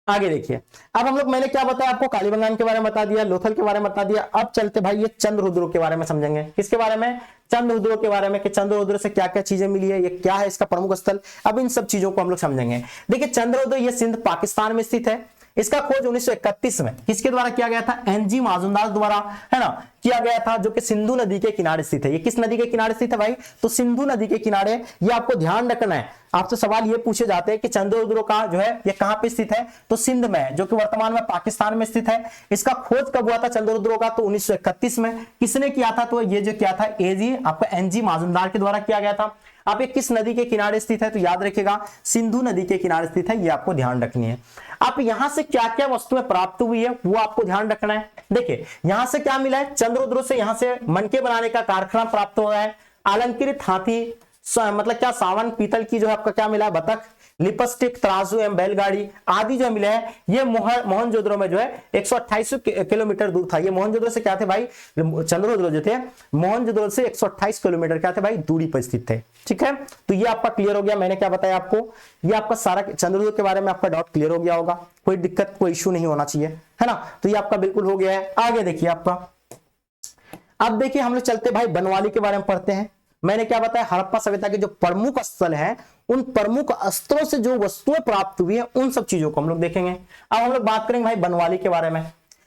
आगे देखिए। अब हम लोग, मैंने क्या बताया आपको, कालीबंगान के बारे में बता दिया, लोथल के बारे में बता दिया। अब चलते भाई ये चंद्ररुद्र के बारे में समझेंगे। किसके बारे में, चंद्ररुद्र के बारे में, कि चंद्ररुद्र से क्या क्या चीजें मिली है, ये क्या है इसका प्रमुख स्थल। अब इन सब चीजों को हम लोग समझेंगे। देखिए चंद्ररुद्र ये सिंध पाकिस्तान में स्थित है। इसका खोज 1931 में किसके द्वारा किया गया था, एनजी माजुमदार द्वारा, है ना, किया गया था, जो कि सिंधु नदी के किनारे स्थित है। ये किस नदी के किनारे स्थित है भाई, तो सिंधु नदी के किनारे। ये आपको ध्यान रखना है, आपसे सवाल ये पूछे जाते हैं कि चंद्ररुद्र का जो है ये कहां पे स्थित है, तो सिंध में, जो कि वर्तमान में पाकिस्तान में स्थित है। इसका खोज कब हुआ था चंद्ररुद्र का, तो 1931 में। किसने किया था, तो ये जो किया था एजी आपका एनजी माजुमदार के द्वारा किया गया था। आप ये किस नदी के किनारे स्थित है, तो याद रखिएगा सिंधु नदी के किनारे स्थित है, ये आपको ध्यान रखनी है। आप यहां से क्या क्या वस्तुएं प्राप्त हुई है वो आपको ध्यान रखना है। देखिए यहां से क्या मिला है, चंद्ररुद्र से यहां से मनके बनाने का कारखाना प्राप्त हो रहा है, अलंकृत हाथी, मतलब क्या सावन पीतल की जो है आपका क्या मिला है, बतख, लिपस्टिक, तराजू एवं बैलगाड़ी आदि जो मिले हैं। ये मोहनजोदड़ो में जो है 128 किलोमीटर दूर था। ये मोहनजोदड़ो से क्या थे भाई, चंद्ररुद्र जो थे मोहनजोदड़ो से 128 किलोमीटर क्या थे भाई दूरी पर स्थित थे, ठीक है। तो ये आपका क्लियर हो गया, मैंने क्या बताया आपको, ये आपका सारा चंद्ररुद्र के बारे में आपका डाउट क्लियर हो गया होगा, कोई दिक्कत कोई इश्यू नहीं होना चाहिए, है ना। तो ये आपका बिल्कुल हो गया है। आगे देखिए आपका, अब देखिए हम लोग चलते भाई बनवाली के बारे में पढ़ते हैं। मैंने क्या बताया, हड़प्पा सभ्यता के जो प्रमुख स्थल हैं, उन प्रमुख स्थलों से जो वस्तुएं प्राप्त हुई है उन सब चीजों को हम लोग देखेंगे। अब हम लोग बात करेंगे भाई बनवाली के बारे में।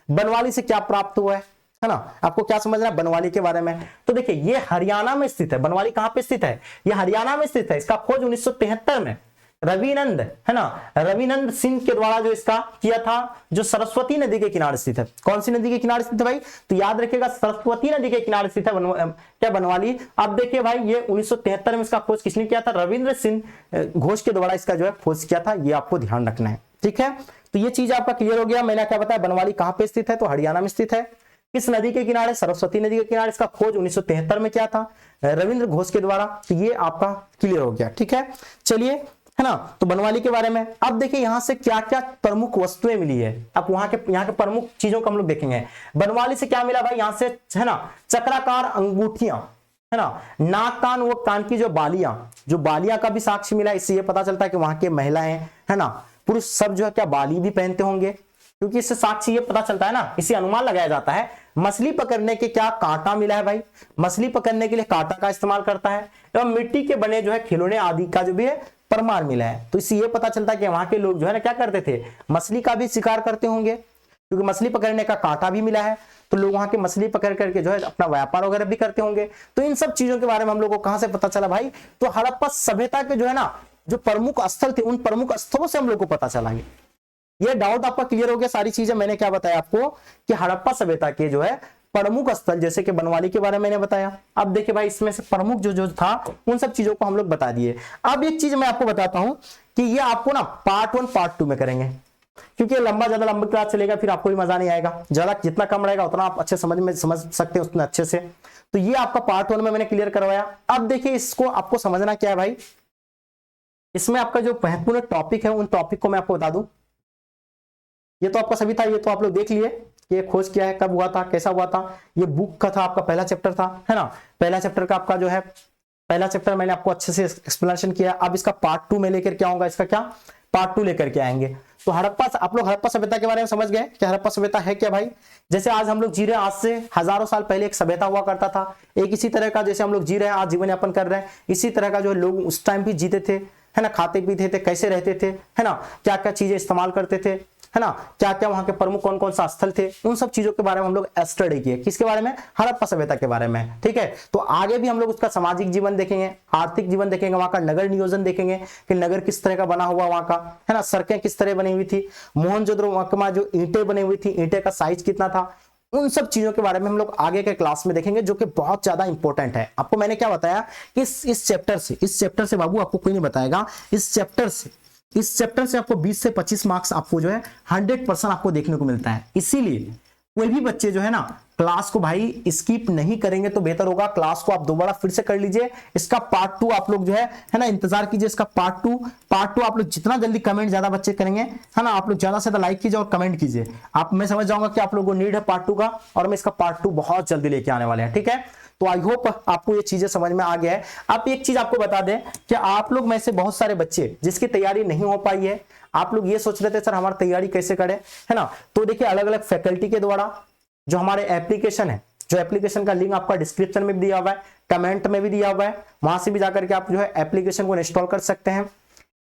बनवाली से क्या प्राप्त हुआ है ना, आपको क्या समझना है बनवाली के बारे में। तो देखिए ये हरियाणा में स्थित है। बनवाली कहां पे स्थित है, ये हरियाणा में स्थित है। इसका खोज 1973 में रविनंद, है ना, रविनंद सिंह के द्वारा जो इसका किया था, जो सरस्वती नदी के किनारे स्थित है। कौन सी नदी के किनारे स्थित है भाई, तो याद रखिएगा सरस्वती नदी के किनारे स्थित है क्या बनवाली। अब देखिए भाई ये 1973 में इसका खोज किसने किया था, रविंद्र सिंह घोष के द्वारा इसका जो है खोज किया था। ये आपको ध्यान रखना है, ठीक है। तो ये चीज आपका क्लियर हो गया। मैंने क्या बताया, बनवाली कहां पे स्थित है, तो हरियाणा में स्थित है। किस नदी के किनारे, सरस्वती नदी के किनारे। इसका खोज 1973 में किया था रविंद्र घोष के द्वारा। तो ये आपका क्लियर हो गया, ठीक है। चलिए, है ना, तो बनवाली के बारे में। अब देखिए यहां से क्या क्या प्रमुख वस्तुएं मिली है। अब यहाँ के प्रमुख चीजों को हम लोग देखेंगे। बनवाली से क्या मिला भाई, यहां से, है ना, चक्राकार अंगूठियां, है ना, नाक कान वो कान की जो बालियां का भी साक्ष्य मिला। इससे ये पता चलता है कि वहां के महिलाएं, है ना, पुरुष सब जो है क्या बाली भी पहनते होंगे, क्योंकि इससे साक्ष्य ये पता चलता है ना, इसे अनुमान लगाया जाता है। मछली पकड़ने के क्या कांटा मिला है भाई, मछली पकड़ने के लिए कांटा का इस्तेमाल करता है। एवं मिट्टी के बने जो है खिलौने आदि का जो भी है प्रमाण मिला है। तो इससे ये पता चलता है कि वहां के लोग जो है ना क्या करते थे, मछली का भी शिकार करते होंगे, क्योंकि मछली पकड़ने का कांटा भी मिला है। तो लोग वहां के मछली पकड़ करके जो है अपना व्यापार वगैरह भी करते होंगे। तो इन सब चीजों के बारे में हम लोग को कहां से पता चला भाई, तो हड़प्पा सभ्यता के जो है ना जो प्रमुख स्थल थे, उन प्रमुख स्थलों से हम लोग को पता चला। ये डाउट आपका क्लियर हो गया। सारी चीजें मैंने क्या बताया आपको कि हड़प्पा सभ्यता के जो है प्रमुख स्थल, जैसे कि बनवाली के बारे में मैंने बताया। अब देखिए भाई इसमें से प्रमुख जो था उन सब चीजों को हम लोग बता दिए। अब एक चीज मैं आपको बताता हूं कि ये आपको ना पार्ट 1 पार्ट 2 में करेंगे, क्योंकि ज्यादा लंबा क्लास चलेगा, फिर आपको भी मजा नहीं आएगा। ज्यादा जितना कम रहेगा उतना आप अच्छे समझ सकते हैं उतना अच्छे से। तो ये आपका पार्ट 1 में मैंने क्लियर करवाया। अब देखिए इसको आपको समझना क्या है भाई, इसमें आपका जो महत्वपूर्ण टॉपिक है उन टॉपिक को मैं आपको बता दूं। ये तो आपका सभी था, ये तो आप लोग देख लिए ये खोज क्या है, कब हुआ था, कैसा हुआ था। ये बुक का था, आपका पहला चैप्टर था, है ना। पहला चैप्टर का आपका जो है पहला चैप्टर मैंने आपको अच्छे से एक्सप्लेनेशन किया। अब इसका पार्ट 2 में लेकर के आऊंगा, इसका क्या पार्ट 2 लेकर के आएंगे। तो आप लोग हड़प्पा सभ्यता के बारे में समझ गए कि हड़प्पा सभ्यता है क्या भाई। जैसे आज हम लोग जी रहे हैं, आज से हजारों साल पहले एक सभ्यता हुआ करता था, एक इसी तरह का जैसे हम लोग जी रहे हैं आज जीवन यापन कर रहे हैं, इसी तरह का जो लोग उस टाइम भी जीते थे, है ना, खाते पीते थे, कैसे रहते थे, है ना, क्या क्या चीजें इस्तेमाल करते थे, है ना, क्या क्या वहां के प्रमुख कौन कौन सा स्थल थे, उन सब चीजों के बारे में हम लोग स्टडी किए। किसके बारे में, हड़प्पा सभ्यता के बारे में, ठीक है। तो आगे भी हम लोग उसका सामाजिक जीवन देखेंगे, आर्थिक जीवन देखेंगे, वहां का नगर नियोजन देखेंगे कि नगर किस तरह का बना हुआ वहां का, है ना, सड़कें किस तरह बनी हुई थी, मोहनजोदड़ो वहां जो ईंटें बनी हुई थी, ईंटे का साइज कितना था, उन सब चीजों के बारे में हम लोग आगे के क्लास में देखेंगे, जो कि बहुत ज्यादा इंपॉर्टेंट है। आपको मैंने क्या बताया कि इस चैप्टर से बाबू आपको कोई नहीं बताएगा, इस चैप्टर से आपको 20 से 25 मार्क्स आपको जो है 100% आपको देखने को मिलता है। इसीलिए कोई भी बच्चे जो है ना क्लास को भाई स्किप नहीं करेंगे तो बेहतर होगा। क्लास को आप दोबारा फिर से कर लीजिए, इसका पार्ट 2 आप लोग जो है ना इंतजार कीजिए, इसका पार्ट टू आप लोग जितना जल्दी कमेंट ज्यादा बच्चे करेंगे है ना, आप लोग ज्यादा से ज्यादा लाइक कीजिए और कमेंट कीजिए। आप मैं समझ जाऊंगा कि आप लोगों को नीड है पार्ट 2 का, और मैं इसका पार्ट 2 बहुत जल्दी लेके आने वाले हैं, ठीक है। तो आई होप आपको ये चीजें समझ में आ गया है। आप एक चीज आपको बता दें कि आप लोग में से बहुत सारे बच्चे जिसकी तैयारी नहीं हो पाई है, आप लोग ये सोच रहे थे सर हमारी तैयारी कैसे करें, है ना। तो देखिए अलग अलग फैकल्टी के द्वारा जो हमारे एप्लीकेशन है, जो एप्लीकेशन का लिंक आपका डिस्क्रिप्शन में भी दिया हुआ है, कमेंट में भी दिया हुआ है, वहां से भी जाकर के आप जो है एप्लीकेशन को इंस्टॉल कर सकते हैं।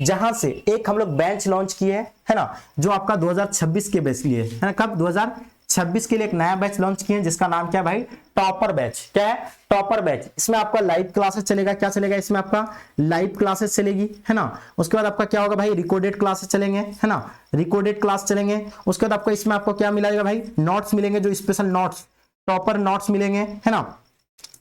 जहां से एक हम लोग बैच लॉन्च किए है ना, जो आपका 2026 के बैच लिए है ना, कब 2026 के लिए एक नया बैच लॉन्च किए जिसका नाम क्या है भाई, टॉपर बैच। क्या है, टॉपर बैच। इसमें आपका लाइव क्लासेस चलेगा, क्या चलेगा इसमें आपका लाइव क्लासेस चलेगी, है ना। उसके बाद आपका क्या होगा भाई, रिकॉर्डेड क्लासेस चलेंगे, है ना, रिकॉर्डेड क्लास चलेंगे। उसके बाद आपको इसमें आपको क्या मिलेगा भाई, नोट्स मिलेंगे, जो स्पेशल नोट्स, टॉपर नोट्स मिलेंगे, है ना।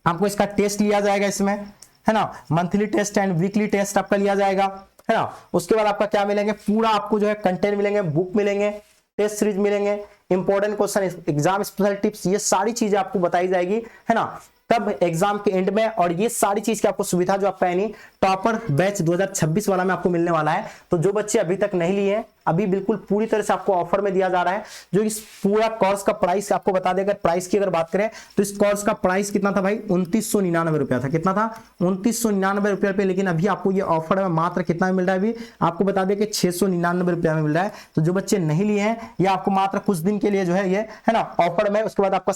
आपको इसका टेस्ट लिया जाएगा इसमें, है ना, monthly test and weekly test आपका लिया जाएगा, है ना। उसके बाद आपका क्या मिलेंगे, पूरा आपको जो है कंटेंट मिलेंगे, बुक मिलेंगे, टेस्ट सीरीज मिलेंगे, important question, exam special tips, ये सारी चीजें आपको बताई जाएगी, है ना, तब एग्जाम के एंड में। और ये सारी चीज की आपको सुविधा जो आपका यानी टॉपर बैच 2026 वाला में आपको मिलने वाला है। तो जो बच्चे अभी तक नहीं लिए हैं, अभी बिल्कुल पूरी तरह से आपको ऑफर में दिया जा रहा है। जो इस पूरा कोर्स का प्राइस आपको बता देगा, प्राइस की अगर बात करें तो इस कोर्स का प्राइस कितना था भाई, 2999 रुपया था। कितना था, 2999 रुपये पे। लेकिन अभी आपको ये ऑफर में मात्र कितना में मिल रहा है, अभी आपको बता दें कि 699 रुपया में मिल रहा है। तो जो बच्चे नहीं लिए हैं, ये आपको मात्र कुछ दिन के लिए जो है ये, है ना, ऑफर में। उसके बाद आपका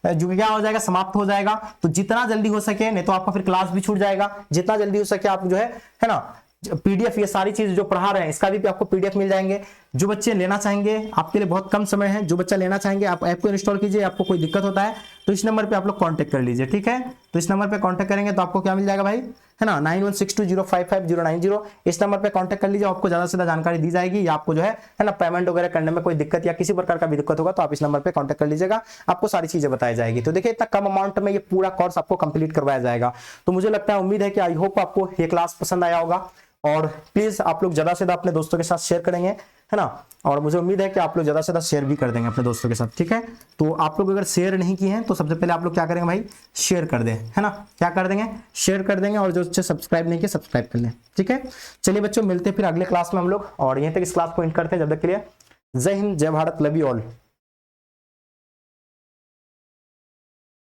जो क्या हो जाएगा, समाप्त हो जाएगा। तो जितना जल्दी हो सके, नहीं तो आपका फिर क्लास भी छूट जाएगा, जितना जल्दी हो सके आप जो है ना पीडीएफ, ये सारी चीज जो पढ़ा रहे हैं इसका भी आपको पीडीएफ मिल जाएंगे। जो बच्चे लेना चाहेंगे, आपके लिए बहुत कम समय है, जो बच्चा लेना चाहेंगे आप ऐप को इंस्टॉल कीजिए। आपको कोई दिक्कत होता है तो इस नंबर पे आप लोग कांटेक्ट कर लीजिए, ठीक है। तो इस नंबर पे कांटेक्ट करेंगे तो आपको क्या मिल जाएगा भाई, है ना, 9162055090। इस नंबर पे कांटेक्ट कर लीजिए, आपको ज्यादा से ज्यादा जानकारी दी जाएगी। या आपको जो है ना पेमेंट वगैरह करने में कोई दिक्कत या किसी प्रकार का भी दिक्कत होगा तो आप इस नंबर पे कांटेक्ट कर लीजिएगा, आपको सारी चीजें बताई जाएगी। तो देखिए इतना कम अमाउंट में ये पूरा कोर्स आपको कंप्लीट करवाया जाएगा। तो मुझे लगता है, उम्मीद है कि आई होप आपको ये क्लास पसंद आया होगा। और प्लीज आप लोग ज्यादा से ज्यादा अपने दोस्तों के साथ शेयर करेंगे, है ना। और मुझे उम्मीद है कि आप लोग ज्यादा से ज्यादा शेयर भी कर देंगे अपने दोस्तों के साथ, ठीक है। तो आप लोग अगर शेयर नहीं किए हैं तो सबसे पहले आप लोग क्या करेंगे भाई, शेयर कर दें, है ना, क्या कर देंगे, शेयर कर देंगे। और जो सब्सक्राइब नहीं किए सब्सक्राइब कर लें, ठीक है। चलिए बच्चों, मिलते हैं फिर अगले क्लास में हम लोग, और यहीं तक इस क्लास को एंड करते हैं। जब तक के लिए जय हिंद, जय भारत, लव यू ऑल।